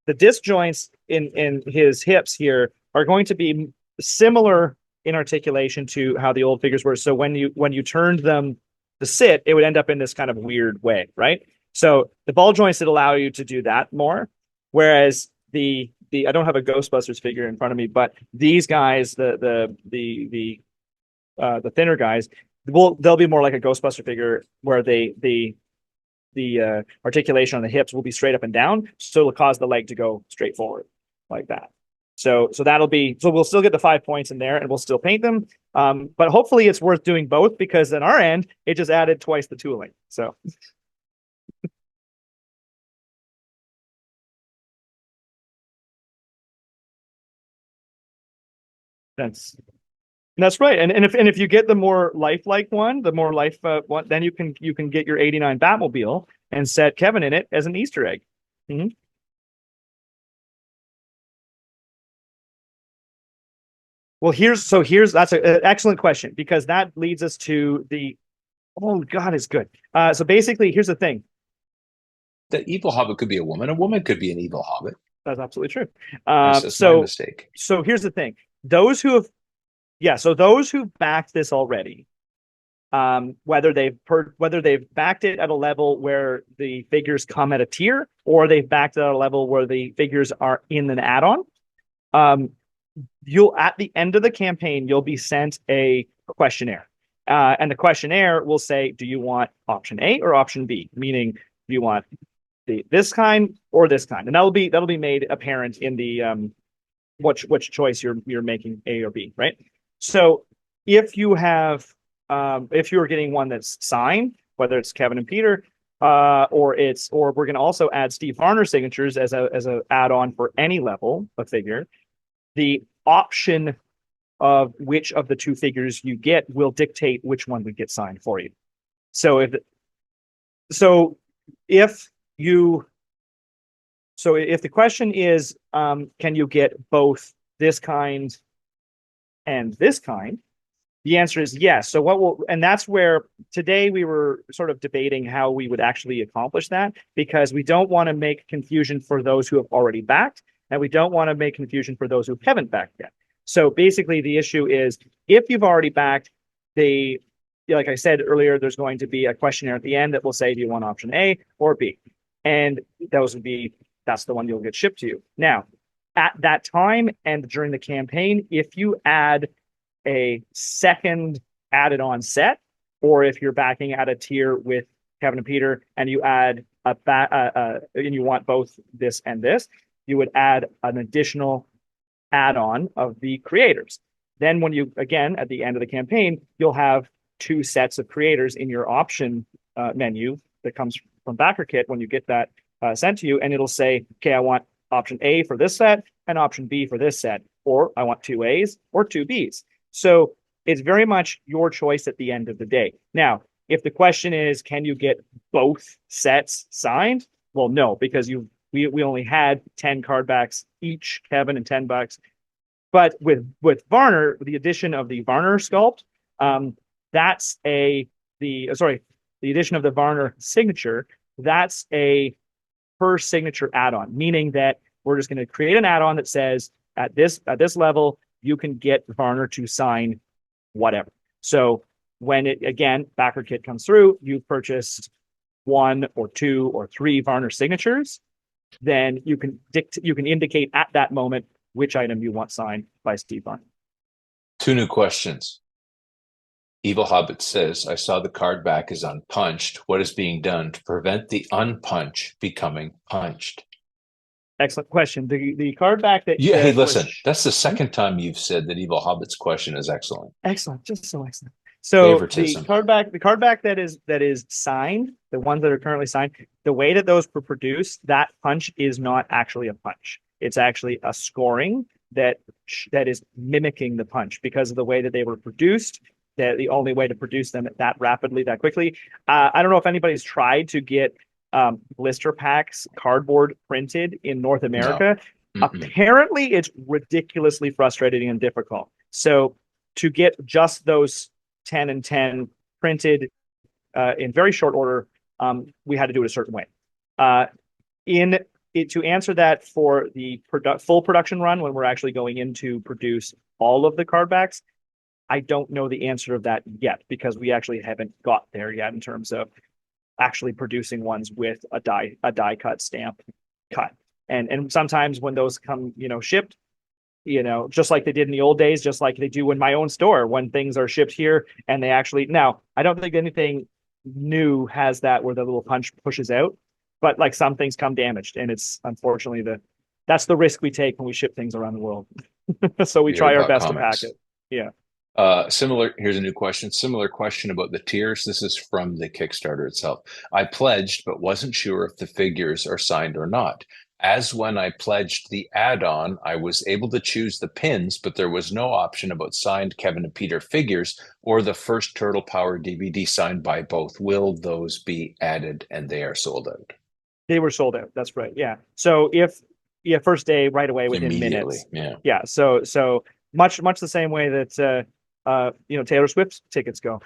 the disc joints in his hips here are going to be similar in articulation to how the old figures were. So when you turned them to sit, it would end up in this kind of weird way, right? So the ball joints that allow you to do that more, whereas the I don't have a Ghostbusters figure in front of me, but these guys, the thinner guys, they'll be more like a Ghostbuster figure, where the articulation on the hips will be straight up and down, so it'll cause the leg to go straight forward like that. So we'll still get the 5 points in there, and we'll still paint them. But hopefully it's worth doing both, because on our end it just added twice the tooling. So that's right. And if you get the more lifelike one, the more life one, then you can get your 89 Batmobile and set Kevin in it as an Easter egg. Mhm. Well, here's that's an excellent question, because that leads us to the, oh God, is good. So basically, here's the thing. The evil hobbit could be a woman. A woman could be an evil hobbit. That's absolutely true. That's my mistake. So here's the thing. Those who have, yeah, so those who backed this already, whether they've backed it at a level where the figures come at a tier, or they've backed it at a level where the figures are in an add-on, you'll, at the end of the campaign, you'll be sent a questionnaire. And the questionnaire will say, do you want option A or option B? Meaning, do you want this kind or this kind? And that'll be made apparent in the which choice you're making, A or B, right? So if you're getting one that's signed, whether it's Kevin and Peter, or we're going to also add Steve Varner signatures as a add-on for any level of figure. The option of which of the two figures you get will dictate which one would get signed for you. So if the question is, can you get both this kind and this kind? The answer is yes. So and that's where today we were sort of debating how we would actually accomplish that, because we don't want to make confusion for those who have already backed, and we don't want to make confusion for those who haven't backed yet. So basically the issue is, if you've already backed, like I said earlier, there's going to be a questionnaire at the end that will say, do you want option A or B? And that's the one you'll get shipped to you. Now, at that time and during the campaign, if you add a second added-on set, or if you're backing at a tier with Kevin and Peter and you add and you want both this and this, you would add an additional add-on of the creators. Then when you, again, at the end of the campaign, you'll have two sets of creators in your option menu that comes from BackerKit when you get that sent to you, and it'll say, okay, I want option A for this set and option B for this set, or I want two A's or two B's. So it's very much your choice at the end of the day. Now, if the question is, can you get both sets signed? Well, no, because we only had 10 card backs each, Kevin, and $10. But with Varner, the addition of the Varner sculpt, the addition of the Varner signature, that's a per signature add-on, meaning that we're just going to create an add-on that says at this level, you can get Varner to sign whatever. So when BackerKit comes through, you've purchased 1 or 2 or 3 Varner signatures, then you can indicate at that moment which item you want signed by Steve Varner. 2 new questions. Evil Hobbit says, I saw the card back is unpunched. What is being done to prevent the unpunch becoming punched? Excellent question. The card back that hey, listen, that's the second time you've said that Evil Hobbit's question is excellent. Excellent, just so excellent. So Favoritism. the card back that is signed, the ones that are currently signed, the way that those were produced, that punch is not actually a punch. It's actually a scoring that is mimicking the punch because of the way that they were produced. That the only way to produce them that rapidly, that quickly. I don't know if anybody's tried to get blister packs cardboard printed in North America. No. Apparently, it's ridiculously frustrating and difficult. So to get just those 10 and 10 printed in very short order, we had to do it a certain way. To answer that for the full production run, when we're actually going in to produce all of the card backs, I don't know the answer of that yet, because we actually haven't got there yet in terms of actually producing ones with a die cut stamp cut. And sometimes when those come, shipped, just like they did in the old days, just like they do in my own store, when things are shipped here and they actually, now I don't think anything new has that where the little punch pushes out, but like some things come damaged, and it's unfortunately that's the risk we take when we ship things around the world. So we try our best to pack it. Yeah. Here's a new question. Similar question about the tiers. This is from the Kickstarter itself. I pledged, but wasn't sure if the figures are signed or not. As when I pledged the add-on, I was able to choose the pins, but there was no option about signed Kevin and Peter figures or the first Turtle Power DVD signed by both. Will those be added? And they are sold out. They were sold out. That's right. Yeah. So first day right away within minutes. Yeah. Yeah. So much the same way that Taylor Swift's tickets go.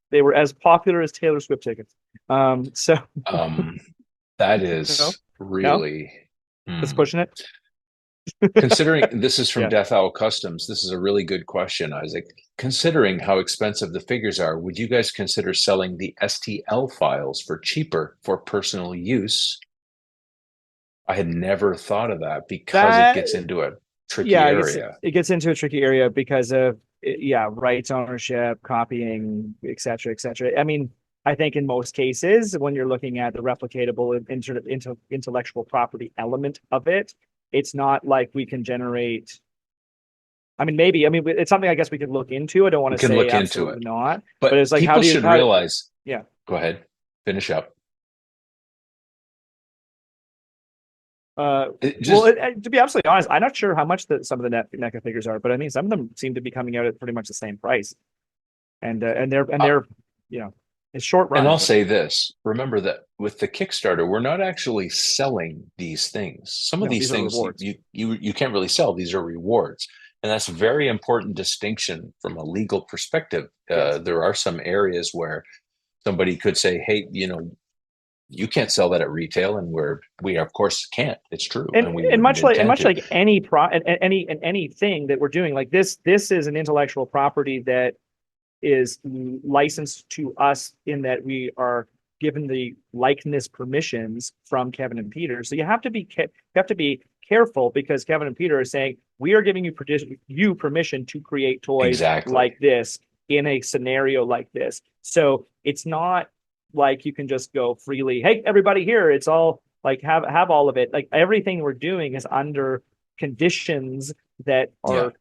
They were as popular as Taylor Swift tickets. That is really it's pushing it. Considering this is from Death Owl Customs, this is a really good question, Isaac. Considering how expensive the figures are, would you guys consider selling the STL files for cheaper for personal use? I had never thought of that because it gets into a tricky area. It gets into a tricky area because of rights ownership, copying, et cetera, et cetera. I mean, I think in most cases, when you're looking at the replicatable intellectual property element of it, it's not like we can generate. I mean, maybe. I mean, it's something I guess we could look into. I don't want to say look absolutely into it. not. But it's like, people should realize. Yeah. Go ahead. Finish up. To be absolutely honest, I'm not sure how much some of the NECA figures are, but I mean, some of them seem to be coming out at pretty much the same price, and they're you know, it's short run. And I'll But say this, remember that with the Kickstarter, we're not actually selling these things. Some of no, these these are things rewards. you can't really sell. These are rewards. And that's a very important distinction from a legal perspective. Yes. There are some areas where somebody could say, hey, you know, you can't sell that at retail, and we of course can't. It's true, and we wouldn't much intend to. like anything that we're doing, like this is an intellectual property that is licensed to us in that we are given the likeness permissions from Kevin and Peter. So you have to be careful, because Kevin and Peter are saying we are giving you permission to create toys Exactly. like this in a scenario like this. So it's not like you can just go freely, hey, everybody here, it's all like have all of it. Like everything we're doing is under conditions that are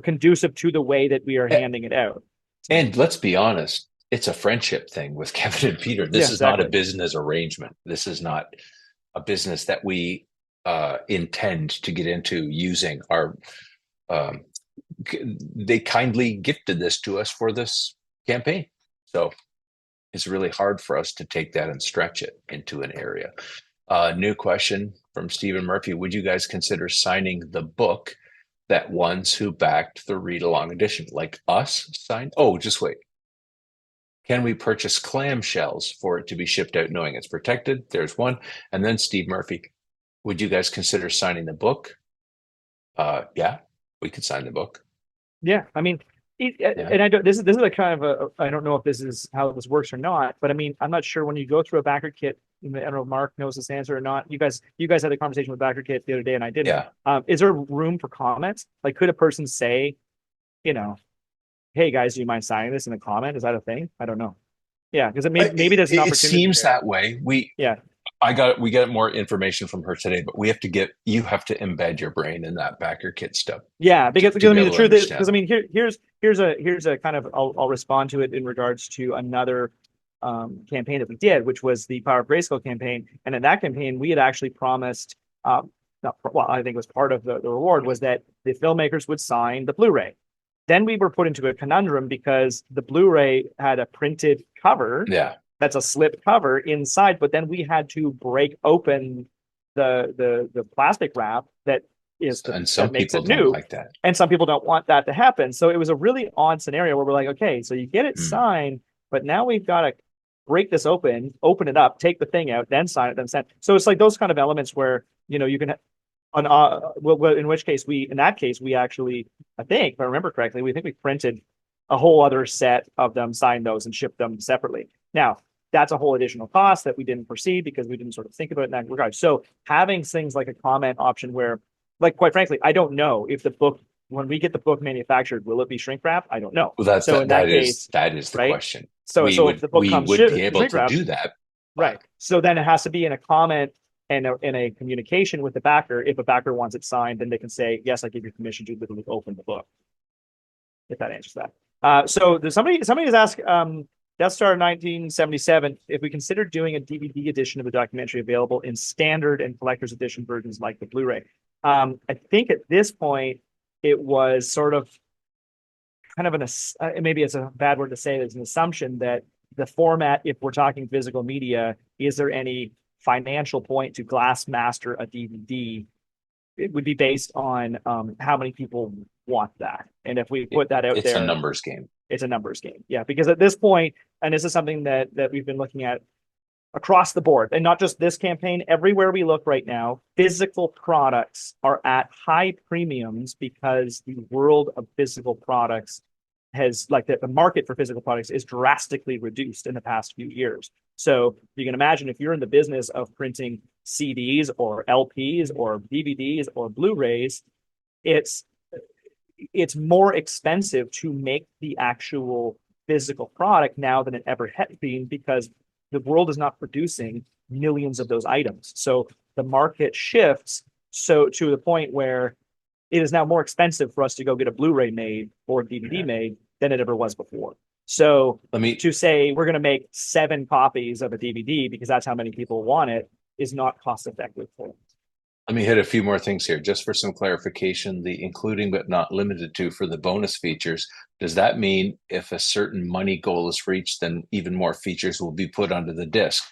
conducive to the way that we are handing it out. And let's be honest, it's a friendship thing with Kevin and Peter. This is not a business arrangement. This is not a business that we intend to get into using our. They kindly gifted this to us for this campaign, so it's really hard for us to take that and stretch it into an area. New question from Stephen Murphy: would you guys consider signing the book that ones who backed the read-along edition, like us, signed? Oh, just wait. Can we purchase clamshells for it to be shipped out knowing it's protected? There's one. And then Steve Murphy: would you guys consider signing the book? Yeah, we could sign the book. Yeah, I mean, and I don't. This is a kind of I don't know if this is how this works or not, but I mean, I'm not sure when you go through a backer kit. I don't know if Mark knows this answer or not. You guys had a conversation with backer kit the other day, and I didn't. Yeah. Is there room for comments? Like, could a person say, hey guys, do you mind signing this in a comment? Is that a thing? I don't know. Yeah, because maybe there's an opportunity. It seems that way. We got more information from her today, but you have to embed your brain in that backer kit stuff. Yeah, because I mean the truth is, because I mean here's a kind of I'll respond to it in regards to another campaign that we did, which was the Power of Grayskull campaign, and in that campaign we had actually promised, I think it was part of the reward was that the filmmakers would sign the Blu-ray. Then we were put into a conundrum because the Blu-ray had a printed cover. Yeah. That's a slip cover inside, but then we had to break open the plastic wrap that makes it new. Like that. And some people don't want that to happen. So it was a really odd scenario where we're like, okay, so you get it signed, but now we've got to break this open it up, take the thing out, then sign it, then send. So it's like those kind of elements where you can. In which case we actually, I think if I remember correctly, we printed a whole other set of them, signed those, and shipped them separately. Now that's a whole additional cost that we didn't foresee because we didn't sort of think about it in that regard. So having things like a comment option where, like, quite frankly, I don't know if the book, when we get the book manufactured, will it be shrink wrap? I don't know. Well, that is the question. So if the book comes, we would be able to do that, right? So then it has to be in a comment and in a communication with the backer. If a backer wants it signed, then they can say, yes, I give you permission to literally open the book. If that answers that. So there's somebody has asked, Death Star 1977, if we consider doing a DVD edition of the documentary available in standard and collector's edition versions like the Blu-ray. I think at this point it was sort of kind of maybe it's a bad word to say, it's an assumption that the format, if we're talking physical media, is there any financial point to glass master a DVD? It would be based on how many people want that. And if we put that out it's a numbers game. It's a numbers game. Yeah, because at this point, and this is something that we've been looking at across the board, and not just this campaign, everywhere we look right now, physical products are at high premiums because the world of physical products has, like, the market for physical products is drastically reduced in the past few years. So you can imagine if you're in the business of printing CDs or LPs or DVDs or Blu-rays, it's more expensive to make the actual physical product now than it ever had been, because the world is not producing millions of those items. So the market shifts so to the point where it is now more expensive for us to go get a Blu-ray made or a DVD made than it ever was before. So to say we're going to make 7 copies of a DVD because that's how many people want it is not cost effective for it. Let me hit a few more things here, just for some clarification. The including but not limited to for the bonus features, does that mean if a certain money goal is reached, then even more features will be put onto the disc?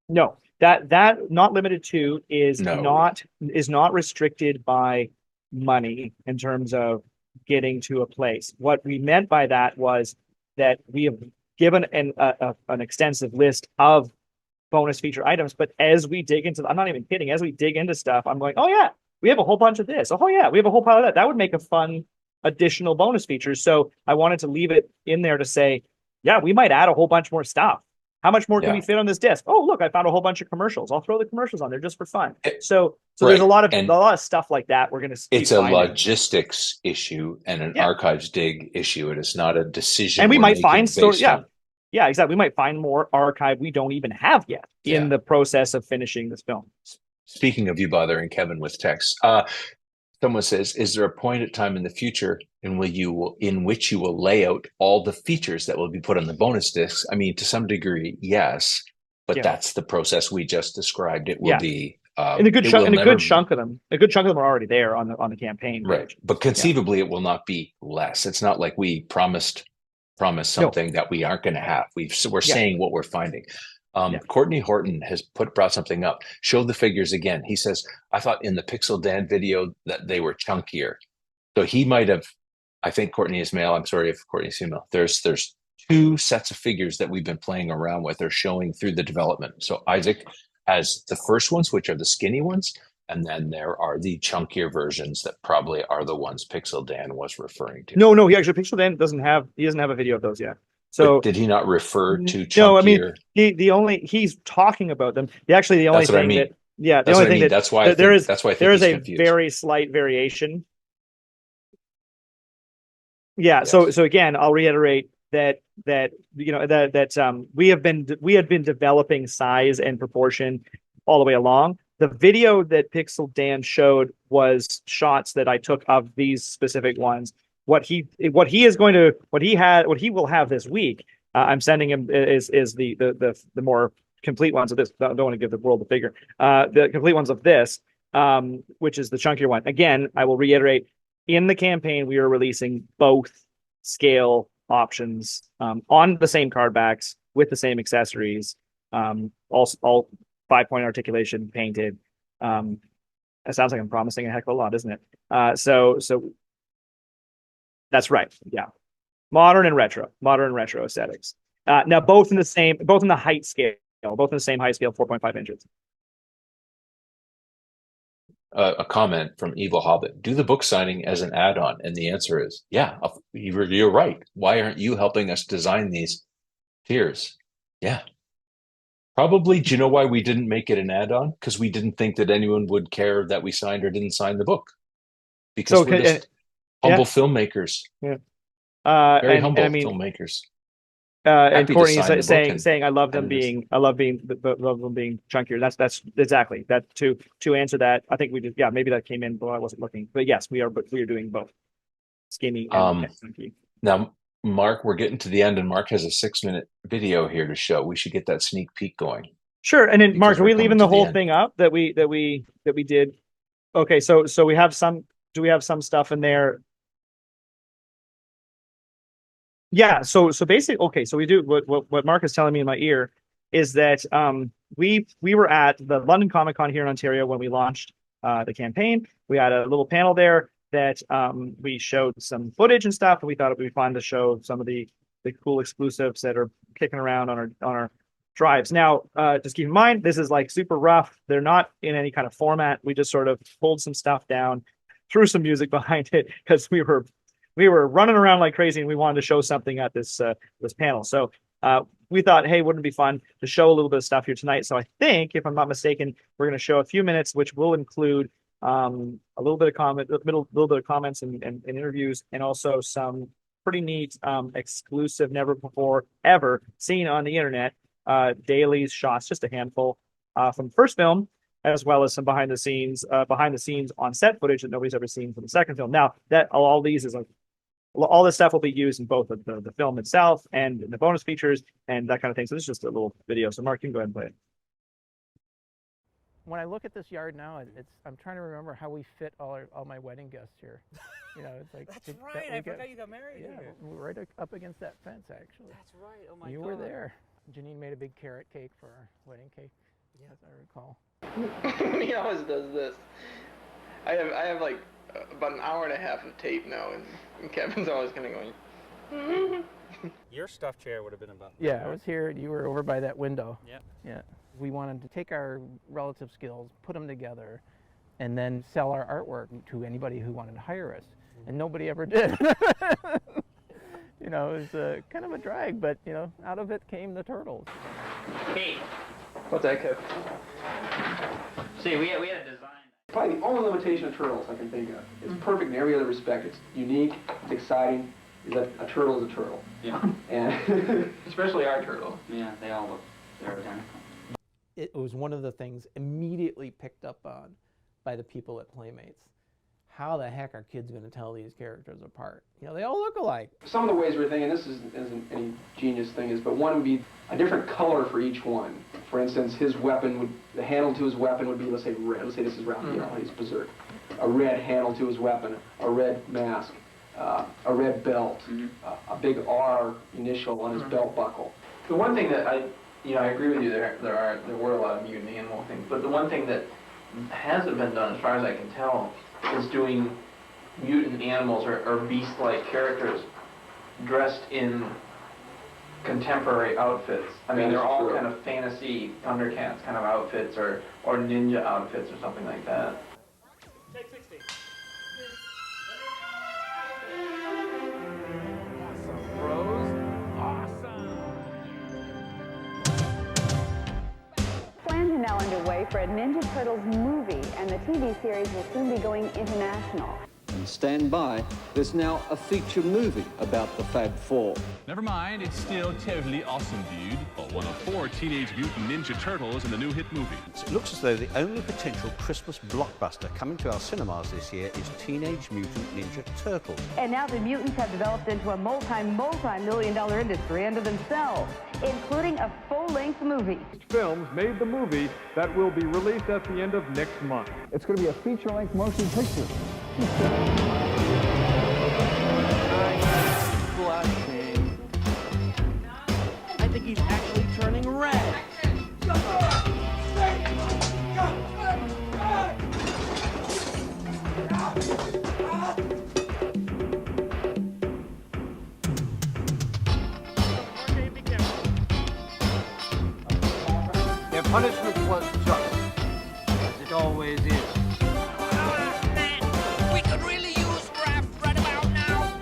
No, that not limited to No. is not restricted by money in terms of getting to a place. What we meant by that was that we have given an extensive list of bonus feature items, but as we dig into, I'm not even kidding, as we dig into stuff, I'm going, oh yeah, we have a whole bunch of this. Oh yeah, we have a whole pile of that. That would make a fun additional bonus feature. So I wanted to leave it in there to say, yeah, we might add a whole bunch more stuff. How much more can we Yeah. fit on this disc? Oh, look, I found a whole bunch of commercials. I'll throw the commercials on there just for fun. It- So there's right. a And lot of stuff like that we're going to keep it's a finding. logistics issue and an Yeah. archives dig issue. It is not a decision And we we're might making find stories. based Yeah. on. Yeah, exactly. We might find more archive we don't even have yet in Yeah. the process of finishing this film. Speaking of you bothering Kevin with text, someone says, "Is there a point at time in the future in which you will lay out all the features that will be put on the bonus discs?" I mean, to some degree, yes, but Yeah. that's the process we just described. It will Yeah. be, And a good it chunk, will and a never good chunk of them, are already there on the campaign right, page. but conceivably, it will not be less. It's not like we promised No. something that we aren't going to have. We're Yeah. saying what we're finding. Yeah. Courtney Horton has brought something up. Show the figures again. He says, "I thought in the Pixel Dan video that they were chunkier." So he might have. I think Courtney is male. I'm sorry if Courtney's female. There's two sets of figures that we've been playing around with or showing through the development. So Isaac has the first ones, which are the skinny ones, and then there are the chunkier versions that probably are the ones Pixel Dan was referring to. No, he actually Pixel Dan doesn't have a video of those yet. So but did he not refer to chunkier? no, I mean he's talking about them. Actually, the only That's what I thing mean. that the That's only what I thing mean. that That's why there is he's a confused. very slight variation. Yeah. Yes. So again, I'll reiterate that we had been developing size and proportion all the way along. The video that Pixel Dan showed was shots that I took of these specific ones. What he will have this week, I'm sending him is the more complete ones of this. I don't want to give the world the figure. The complete ones of this, which is the chunkier one. Again, I will reiterate, in the campaign, we are releasing both scale options on the same card backs with the same accessories, all 5-point articulation painted. It sounds like I'm promising a heck of a lot, doesn't it? So that's right. Yeah. Modern and retro aesthetics. Now both in the height scale, both in the same height scale, 4.5 inches. A comment from Evil Hobbit: "Do the book signing as an add-on," and the answer is, yeah, you're right. Why aren't you helping us design these tiers? Yeah. Probably, do you know why we didn't make it an add-on? Because we didn't think that anyone would care that we signed or didn't sign the book. Because we're just humble filmmakers. Yeah. Very humble I mean, filmmakers. And Courtney saying I love them being chunkier. That's exactly that. To answer that, I think we did. Yeah, maybe that came in, but I wasn't looking. But yes, we are doing both skinny and chunky. Now, Mark, we're getting to the end, and Mark has a 6-minute video here to show. We should get that sneak peek going. Sure. And then, Mark, are we leaving the whole thing up that we did? Okay, so we have some. Do we have some stuff in there? Yeah, so basically, okay, so we do what Mark is telling me in my ear is that we were at the London Comic Con here in Ontario when we launched the campaign. We had a little panel there that we showed some footage and stuff, and we thought it would be fun to show some of the cool exclusives that are kicking around on our drives. Now, just keep in mind, this is like super rough. They're not in any kind of format. We just sort of pulled some stuff down, threw some music behind it because we were running around like crazy and we wanted to show something at this panel. So we thought, hey, wouldn't it be fun to show a little bit of stuff here tonight? So I think, if I'm not mistaken, we're going to show a few minutes, which will include a little bit of comments and interviews, and also some pretty neat exclusive, never before ever seen on the internet dailies, shots, just a handful from the first film, as well as some behind the scenes on set footage that nobody's ever seen from the second film. Now, that all this stuff will be used in both the film itself and in the bonus features and that kind of thing. So this is just a little video. So Mark, you can go ahead and play it. When I look at this yard now, I'm trying to remember how we fit all my wedding guests here. You know, it's like That's right. I forgot you got married yeah, here. we're right up against that fence actually. That's right. Oh my God. You were there. Janine made a big carrot cake for our wedding cake, as I recall. He always does this. I have like about an hour and a half of tape now, and Kevin's always kind of going. Your stuffed chair would have been about. Yeah, I was here. You were over by that window. Yeah. Yeah. We wanted to take our relative skills, put them together, and then sell our artwork to anybody who wanted to hire us. And nobody ever did. You know, it was kind of a drag, but, you know, out of it came the turtles. Hey, What's that, Kev? see, we had a design. Probably the only limitation of turtles I can think of. It's perfect in every other respect. It's unique, it's exciting, is that a turtle is a turtle. Yeah. And especially our turtle. Yeah, they're identical. It was one of the things immediately picked up on by the people at Playmates. How the heck are kids going to tell these characters apart? You know, they all look alike. Some of the ways we're thinking, this isn't any genius thing, is, but one would be a different color for each one. For instance, his weapon would, the handle to his weapon would be, let's say red. Let's say this is Raphael, he's berserk. A red handle to his weapon, a red mask, a red belt, a big R initial on his belt buckle. The one thing that I agree with you, there were a lot of mutant animal things, but the one thing that hasn't been done, as far as I can tell, is doing mutant animals or beast-like characters dressed in contemporary outfits. I mean, they're all kind of fantasy Thundercats kind of outfits or ninja outfits or something like that. Take 60. Awesome, Rose. Awesome. Plans are now underway for a Ninja Turtles movie, and the TV series will soon be going international. And stand by, there's now a feature movie about the Fab Four. Never mind, it's still totally awesome, dude. One of 4 Teenage Mutant Ninja Turtles in the new hit movie. It looks as though the only potential Christmas blockbuster coming to our cinemas this year is Teenage Mutant Ninja Turtles. And now the mutants have developed into a multi-million-dollar industry unto themselves, including a full-length movie. Films made the movie that will be released at the end of next month. It's going to be a feature-length motion picture. Blushing. I think he's actually turning red. Their punishment was just, as it always is. We could really use Raph right about now.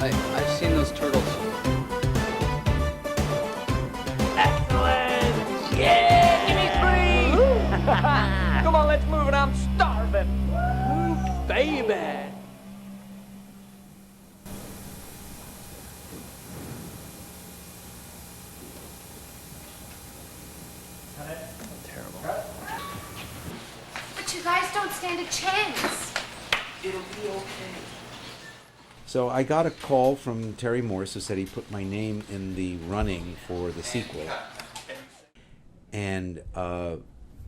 I've seen those turtles. Excellent! Yeah! Give me 3! Come on, let's move it. I'm starving. Baby. But you guys don't stand a chance. It'll be okay. So I got a call from Terry Morse who said he put my name in the running for the sequel. And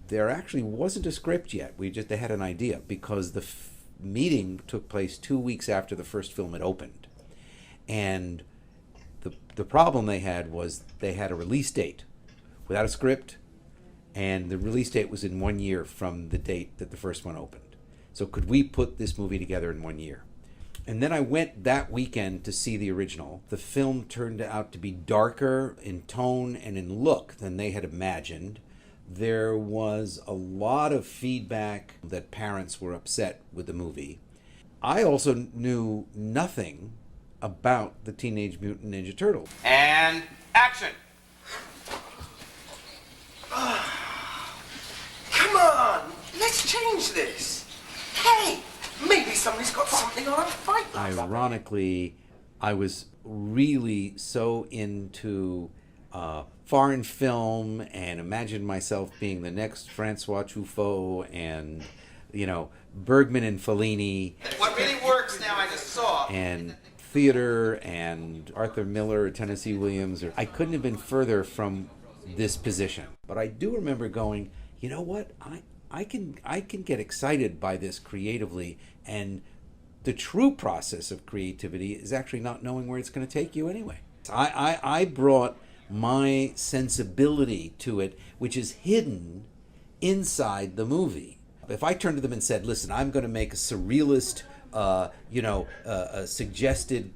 there actually wasn't a script yet. They had an idea because the meeting took place 2 weeks after the first film had opened. And the problem they had was they had a release date without a script, and the release date was in 1 year from the date that the first one opened. So could we put this movie together in 1 year? And then I went that weekend to see the original. The film turned out to be darker in tone and in look than they had imagined. There was a lot of feedback that parents were upset with the movie. I also knew nothing about the Teenage Mutant Ninja Turtles. And action! Come on, let's change this. Hey, maybe somebody's got something on a fight. Ironically, I was really so into foreign film and imagined myself being the next Francois Truffaut and, Bergman and Fellini. What really works now, I just saw. And theater and Arthur Miller or Tennessee Williams. I couldn't have been further from this position. But I do remember going, you know what? I can get excited by this creatively, and the true process of creativity is actually not knowing where it's going to take you anyway. I brought my sensibility to it, which is hidden inside the movie. If I turned to them and said, listen, I'm going to make a surrealist, a suggested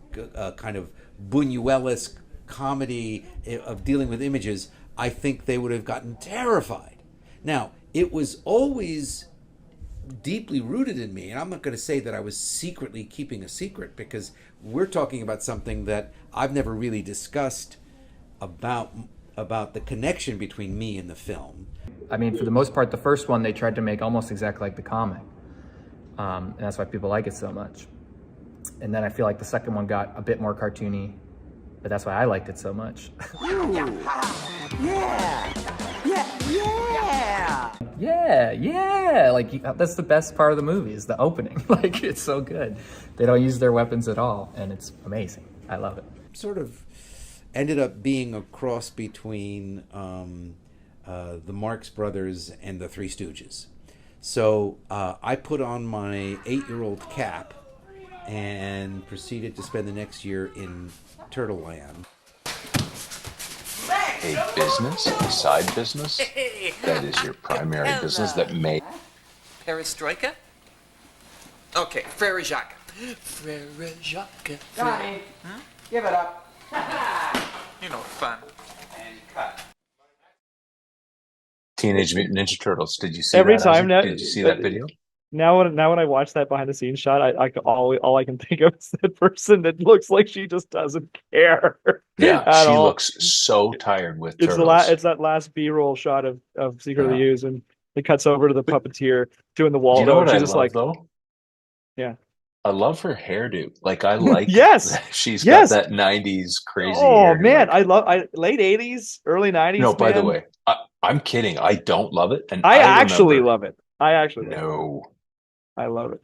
kind of Buñuel-esque comedy of dealing with images, I think they would have gotten terrified. Now, it was always deeply rooted in me, and I'm not going to say that I was secretly keeping a secret, because we're talking about something that I've never really discussed about the connection between me and the film. I mean, for the most part, the first one they tried to make almost exactly like the comic, and that's why people like it so much. And then I feel like the second one got a bit more cartoony, but that's why I liked it so much. Yeah, like that's the best part of the movie, is the opening. Like, it's so good. They don't use their weapons at all, and it's amazing. I love it. Sort of ended up being a cross between the Marx Brothers and the Three Stooges. So I put on my 8-year-old cap and proceeded to spend the next year in Turtle Land. A business, a side business, that is your primary business that may... Perestroika? Okay, Frere Jacques. Frere Jacques. Johnny, give it up. You know, fun. And cut. Teenage Mutant Ninja Turtles. Did you see Every that? time now, Did you see that video? Now when I watch that behind the scenes shot, all I can think of is that person that looks like she just doesn't care. Yeah, she all. looks so tired with It's turtles. it's that last B-roll shot of Secret of the Yeah. Use, and it cuts over to the puppeteer doing the wall. You know what she's I just love, like, though? yeah. I love her hairdo. Like, I like Yes! that she's Yes! got that 90s crazy Oh hairdo. man, Like, late 80s, early 90s. no, by the man. way, I'm kidding. I don't love it. And I actually remember- love it. I actually love it. No. I love it.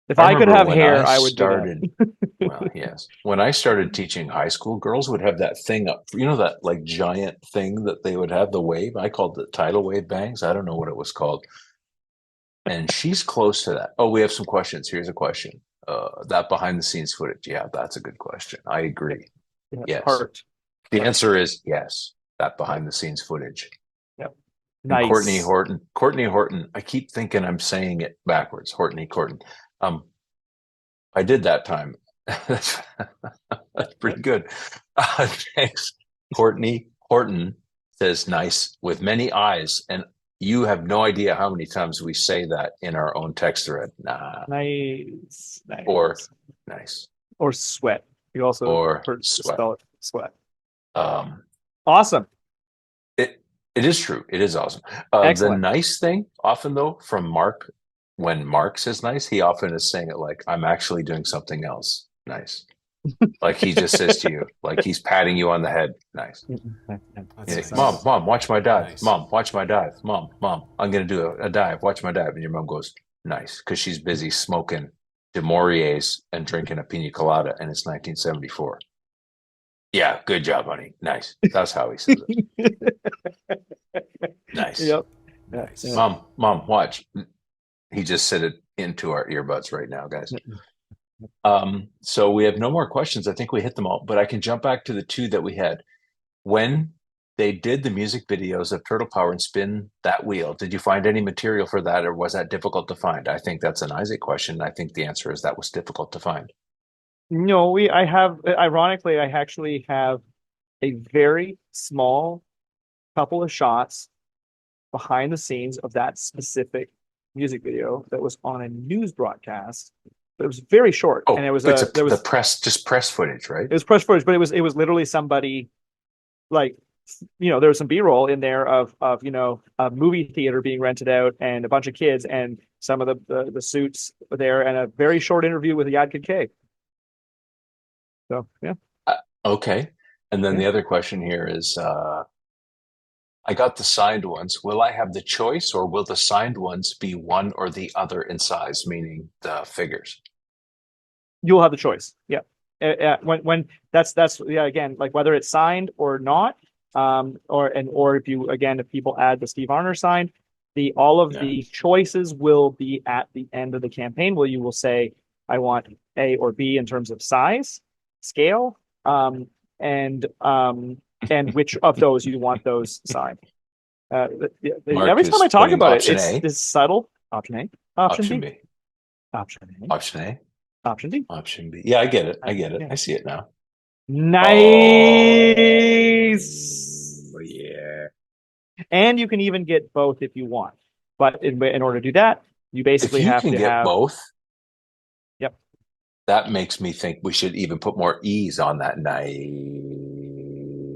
If I could have remember when hair, I I would started, do that. well, yes. When I started teaching high school, girls would have that thing up, you know, that like giant thing that they would have, the wave. I called it tidal wave bangs. I don't know what it was called. And she's close to that. Oh, we have some questions. Here's a question. That behind the scenes footage. Yeah, that's a good question. I agree. Yeah, Yes. heart. The answer is yes. That behind the scenes footage. Yep. And Nice. Courtney Horton. I keep thinking I'm saying it backwards. Horton. I did that time. That's pretty good. Thanks. Courtney Horton says nice with many eyes, and you have no idea how many times we say that in our own text thread. Nah. Nice. Or nice. Or sweat. You also Or heard sweat. spell it sweat. Awesome. It is true. It is awesome. The Excellent. nice thing, often though, from Mark, when Mark says nice, he often is saying it like, I'm actually doing something else. Nice. Like he just says to you, like he's patting you on the head. Nice. Yeah, Mom, watch my dive. Nice. Mom, watch my dive. Mom, I'm going to do a dive. Watch my dive. And your mom goes, nice. Because she's busy smoking De Mauriers and drinking a pina colada, and it's 1974. Yeah, good job, honey. Nice. That's how he says it. Nice. Yep. Nice. Yeah. Mom, watch. He just said it into our earbuds right now, guys. So we have no more questions. I think we hit them all, but I can jump back to the two that we had. When they did the music videos of Turtle Power and Spin That Wheel, did you find any material for that, or was that difficult to find? I think that's an Isaac question. I think the answer is that was difficult to find. No, ironically, I actually have a very small couple of shots behind the scenes of that specific music video that was on a news broadcast. But it was very short, and it was the press footage, right? It was press footage, but it was literally somebody, like, you know, there was some B-roll in there of you know, a movie theater being rented out and a bunch of kids and some of the suits were there, and a very short interview with Yad Kid K. So yeah. Okay. And then the other question here is, I got the signed ones. Will I have the choice, or will the signed ones be one or the other in size, meaning the figures? You'll have the choice. Yeah. when that's yeah, again, like whether it's signed or not, or if people add the Steve Arner sign, all of the choices will be at the end of the campaign where you will say, I want A or B in terms of size, scale, and which of those you want those signed. Every time I talk about it, it's subtle. Option A, option B, option A, option A, option D, option B. Yeah, I get it. I see it now. Nice. Oh, yeah. And you can even get both if you want. But in order to do that, you basically have to have both. Yep. That makes me think we should even put more E's on that. Nice.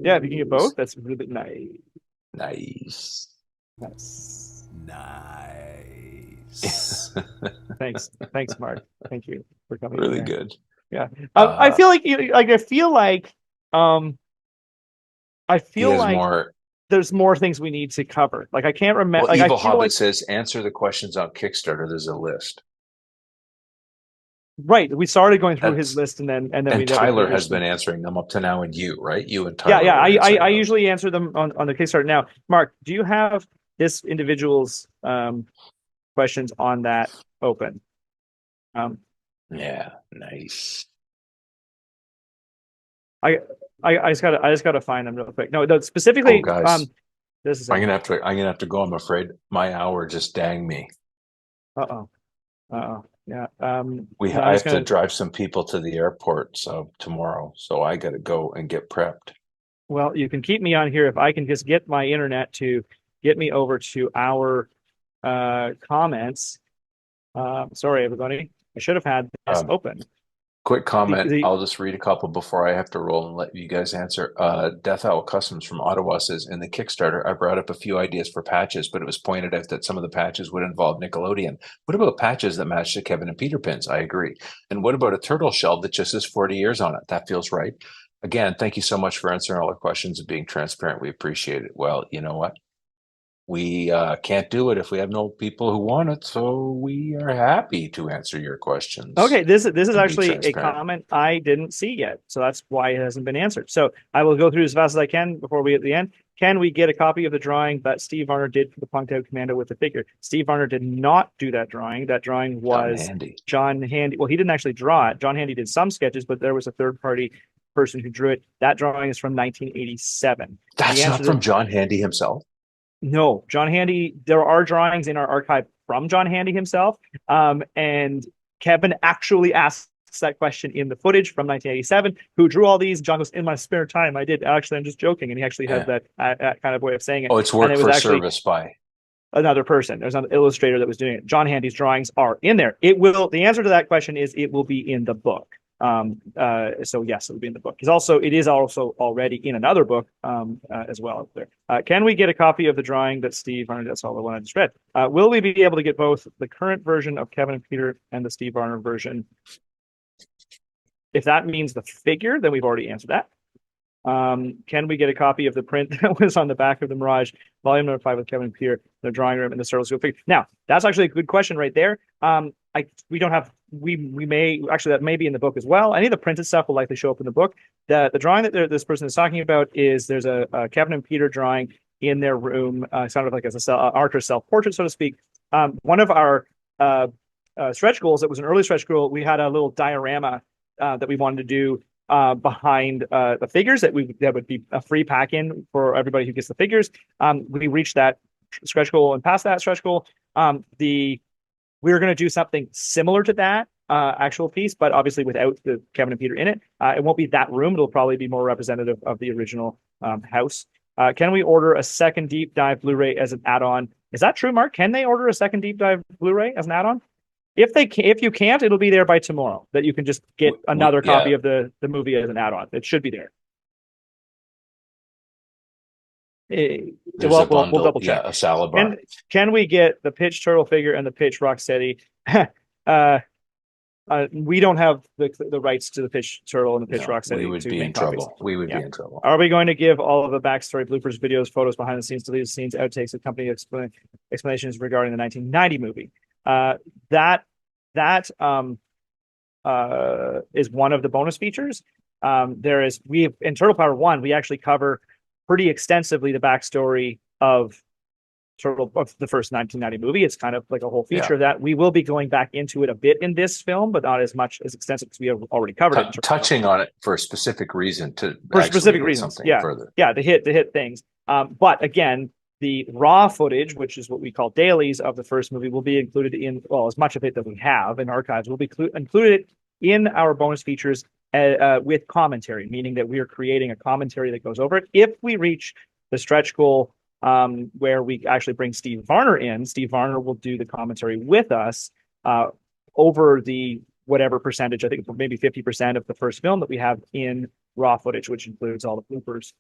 Yeah, if you can get both, that's really nice. Nice. Nice. Nice. Thanks, Mark. Thank you for coming. Really good. Yeah, I feel like more. There's more things we need to cover. Like I can't remember. Well, like, Evil Hobbit says answer the questions on Kickstarter. There's a list. Right, we started going through his list, and then Tyler has been answering them up to now, and you and Tyler. Yeah. I usually answer them on the Kickstarter. Now, Mark, do you have this individual's questions on that open? Yeah, nice. I just gotta find them real quick. No, specifically. Guys, this is. I'm gonna have to go. I'm afraid my hour just dang me. Uh oh. Yeah. I have to drive some people to the airport tomorrow, so I got to go and get prepped. Well, you can keep me on here if I can just get my internet to get me over to our comments. Sorry, everybody. I should have had this open. Quick comment. I'll just read a couple before I have to roll and let you guys answer. Death Owl Customs from Ottawa says, in the Kickstarter, I brought up a few ideas for patches, but it was pointed out that some of the patches would involve Nickelodeon. What about patches that match the Kevin and Peter pins? I agree. And what about a turtle shell that just says 40 years on it? That feels right. Again, thank you so much for answering all our questions and being transparent. We appreciate it. Well, you know what? We can't do it if we have no people who want it, so we are happy to answer your questions. Okay, this is actually a comment I didn't see yet, so that's why it hasn't been answered. So I will go through as fast as I can before we get to the end. Can we get a copy of the drawing that Steve Arner did for the Punked Out Commando with the figure? Steve Arner did not do that drawing. That drawing was John Handy. Well, he didn't actually draw it. John Handy did some sketches, but there was a third-party person who drew it. That drawing is from 1987. That's not from John Handy himself? No, John Handy, there are drawings in our archive from John Handy himself. And Kevin actually asks that question in the footage from 1987. Who drew all these? John goes, in my spare time, I did. Actually, I'm just joking. And he actually has that kind of way of saying it. Oh, it's work for service by another person. There's an illustrator that was doing it. John Handy's drawings are in there. The answer to that question is it will be in the book. So yes, it will be in the book. It is also already in another book as well up there. Can we get a copy of the drawing that Steve Arner? That's all the one I just read. Will we be able to get both the current version of Kevin and Peter and the Steve Arner version? If that means the figure, then we've already answered that. Can we get a copy of the print that was on the back of the Mirage, volume number 5 with Kevin and Peter, the drawing room and the Turtles Go figure? Now, that's actually a good question right there. We don't have. We may actually, that may be in the book as well. Any of the printed stuff will likely show up in the book. The drawing that this person is talking about is there's a Kevin and Peter drawing in their room, sort of like as a artist self-portrait, so to speak. One of our stretch goals, that was an early stretch goal, we had a little diorama that we wanted to do behind the figures that would be a free pack-in for everybody who gets the figures. We reached that stretch goal and passed that stretch goal. We're going to do something similar to that actual piece, but obviously without the Kevin and Peter in it. It won't be that room. It'll probably be more representative of the original house. Can we order a second deep dive Blu-ray as an add-on? Is that true, Mark? Can they order a second deep dive Blu-ray as an add-on? If you can't, it'll be there by tomorrow. That you can just get another copy of the movie as an add-on. It should be there. We'll double check. Yeah, a salad bar. Can we get the Pitch Turtle figure and the Pitch Rocksteady? We don't have the rights to the Pitch Turtle and the Pitch Rocksteady. We would be in trouble. We would be in trouble. Are we going to give all of the backstory, bloopers, videos, photos, behind the scenes, deleted scenes, outtakes, and company explanations regarding the 1990 movie? is one of the bonus features. In Turtle Power 1, we actually cover pretty extensively the backstory of the first 1990 movie. It's kind of like a whole feature of that. We will be going back into it a bit in this film, but not as much as extensive because we have already covered it. Touching on it for a specific reason for specific reasons. Yeah. Further. Yeah. To hit things. But again, the raw footage, which is what we call dailies of the first movie, will be included in, well, as much of it that we have in archives will be included in our bonus features with commentary, meaning that we are creating a commentary that goes over it. If we reach the stretch goal where we actually bring Steve Varner in, Steve Varner will do the commentary with us over the whatever percentage, I think maybe 50% of the first film that we have in raw footage, which includes all the bloopers.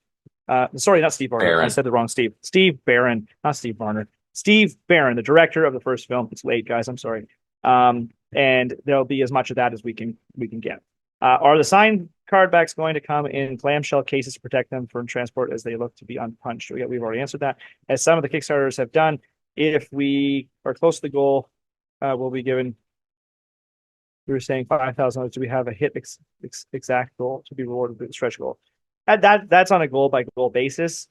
Sorry, not Steve Varner. Barron. I said the wrong Steve. Steve Barron, not Steve Varner. Steve Barron, the director of the first film. It's late, guys. I'm sorry. And there'll be as much of that as we can get. Are the signed card backs going to come in clamshell cases to protect them from transport as they look to be unpunched? We've already answered that. As some of the Kickstarters have done, if we are close to the goal, we'll be given. We were saying $5,000. Do we have a hit exact goal to be rewarded with the stretch goal? That's on a goal by goal basis.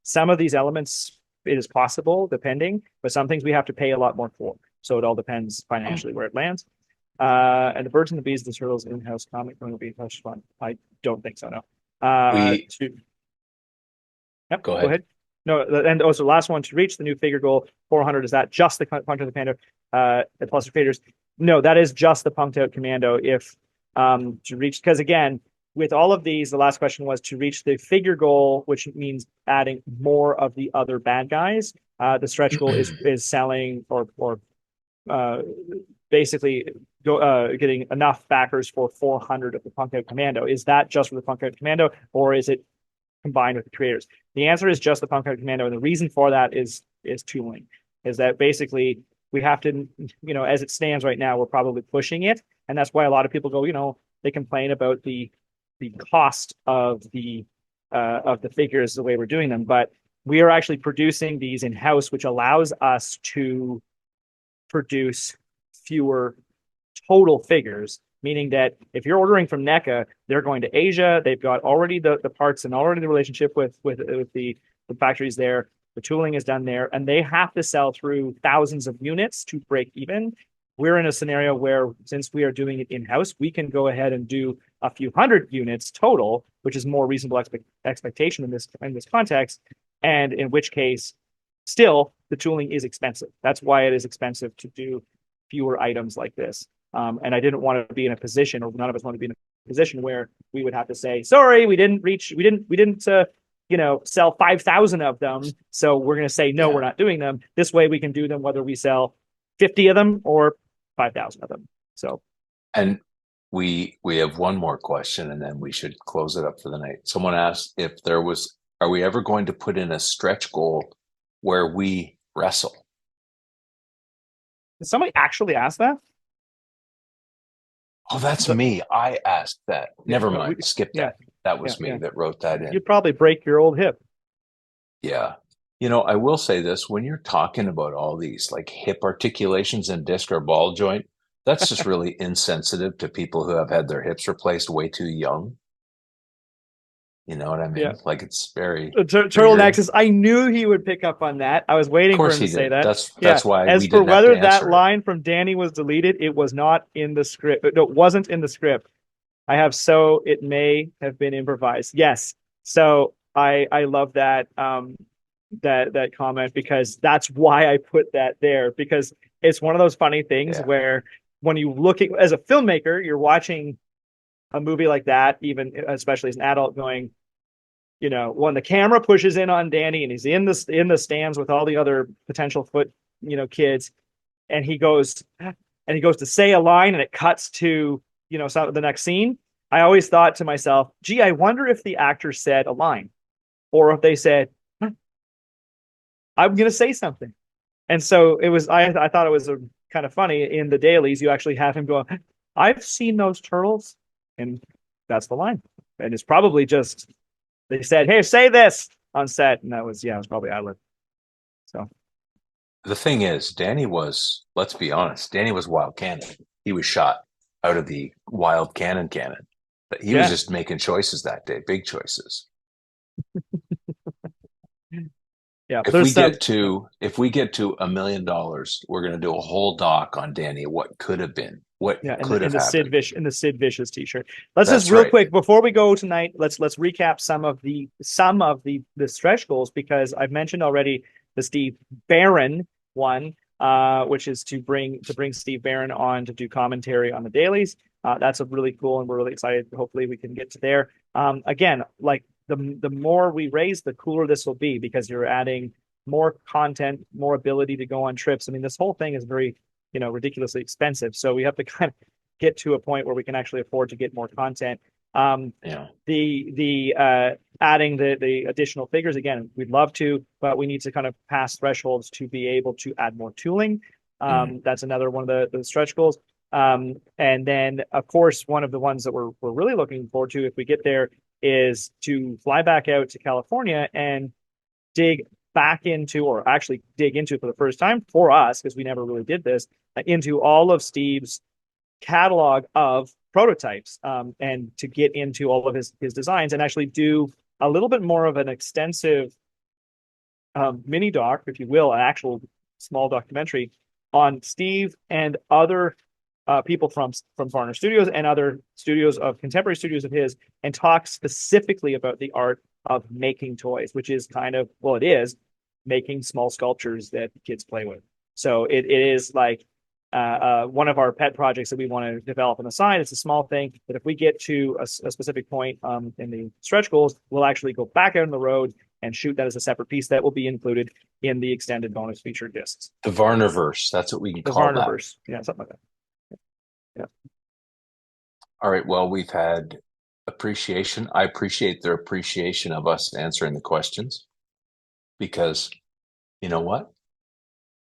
Some of these elements it is possible, depending, but some things we have to pay a lot more for. So it all depends financially where it lands. And the Birds and the Bees, the Turtles in-house comic going to be much fun. I don't think so. No. Go ahead. No, and also last one to reach the new figure goal 400. Is that just the Punked Out the Commando? Plus the figures? No, that is just the Punked Out Commando. If to reach, because again, with all of these, the last question was to reach the figure goal, which means adding more of the other bad guys. The stretch goal is selling or basically getting enough backers for 400 of the Punked Out Commando. Is that just for the Punked Out Commando, or is it combined with the creators? The answer is just the Punked Out Commando, and the reason for that is tooling. Is that basically we have to, as it stands right now, we're probably pushing it, and that's why a lot of people go, they complain about the cost of the figures the way we're doing them, but we are actually producing these in-house, which allows us to produce fewer total figures, meaning that if you're ordering from NECA, they're going to Asia, they've got already the parts and already the relationship with the factories there, the tooling is done there, and they have to sell through thousands of units to break even. We're in a scenario where, since we are doing it in-house, we can go ahead and do a few hundred units total, which is more reasonable expectation in this context, and in which case, still, the tooling is expensive. That's why it is expensive to do fewer items like this. And I didn't want to be in a position, or none of us want to be in a position where we would have to say, sorry, we didn't sell 5,000 of them, so we're going to say, no, we're not doing them. This way we can do them whether we sell 50 of them or 5,000 of them. So, and we have one more question, and then we should close it up for the night. Someone asked if are we ever going to put in a stretch goal where we wrestle? Did somebody actually ask that? Oh, that's me. I asked that. Never mind. Skip that. That was me that wrote that in. You'd probably break your old hip. Yeah. I will say this, when you're talking about all these like hip articulations and disc or ball joint, that's just really insensitive to people who have had their hips replaced way too young. You know what I mean? Yeah. Like, it's very Turtle Nexus. I knew he would pick up on that. I was waiting for him to say that. That's why. As for whether that line from Danny was deleted, it was not in the script. No, it wasn't in the script. I have so it may have been improvised. Yes. So I love that that comment, because that's why I put that there, because it's one of those funny things where when you look at, as a filmmaker, you're watching a movie like that, even especially as an adult, going, when the camera pushes in on Danny and he's in the stands with all the other potential foot, kids, and he goes to say a line and it cuts to, the next scene. I always thought to myself, gee, I wonder if the actor said a line, or if they said, I'm going to say something. And so it was, I thought it was kind of funny in the dailies. You actually have him go, I've seen those turtles. And that's the line. And it's probably just, they said, hey, say this on set. And that was, it was probably ad-lib. So the thing is, Danny was, let's be honest, Danny was wild candid. He was shot. out of the wild canon. But he was just making choices that day, big choices. Yeah. If we get to $1 million, we're going to do a whole doc on Danny. What could have been? What could have happened? In the Sid Vicious t-shirt. Let's That's just real right. quick before we go tonight. Let's recap some of the stretch goals, because I've mentioned already the Steve Barron one, which is to bring Steve Barron on to do commentary on the dailies. That's a really cool, and we're really excited. Hopefully we can get to there. Again, like the more we raise, the cooler this will be, because you're adding more content, more ability to go on trips. I mean, this whole thing is very, ridiculously expensive. So we have to kind of get to a point where we can actually afford to get more content. Adding the additional figures, again, we'd love to, but we need to kind of pass thresholds to be able to add more tooling. That's another one of the stretch goals. And then, of course, one of the ones that we're really looking forward to, if we get there, is to fly back out to California and dig into for the first time for us, because we never really did this, into all of Steve's catalog of prototypes, and to get into all of his designs and actually do a little bit more of an extensive mini doc, if you will, an actual small documentary on Steve and other people from Varner Studios and other studios contemporary studios of his, and talk specifically about the art of making toys, which is it is making small sculptures that kids play with. So it is like one of our pet projects that we want to develop on the side. It's a small thing, but if we get to a specific point in the stretch goals, we'll actually go back out on the road and shoot that as a separate piece that will be included in the extended bonus feature discs. The Varnerverse, that's what we can call that. Varnerverse, yeah, something like that. Yeah. All right. Well, we've had appreciation. I appreciate their appreciation of us answering the questions, because you know what?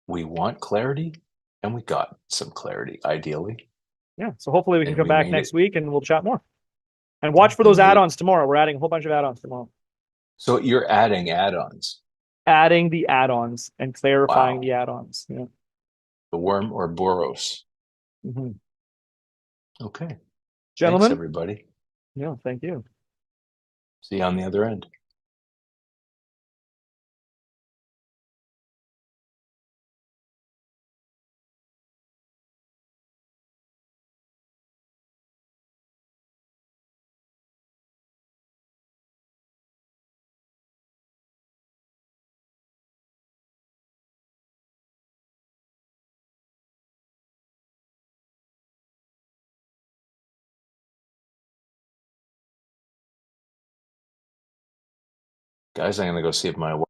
We want clarity, and we got some clarity, ideally. Yeah. So hopefully we can come back next week and we'll chat more. And watch for those add-ons tomorrow. We're adding a whole bunch of add-ons tomorrow. So you're adding add-ons? Adding the add-ons and clarifying the add-ons. Yeah. The worm or Boros. Mm-hmm. Okay. Gentlemen. Thanks, everybody. Yeah, thank you. See you on the other end. Guys, I'm going to go see if my wife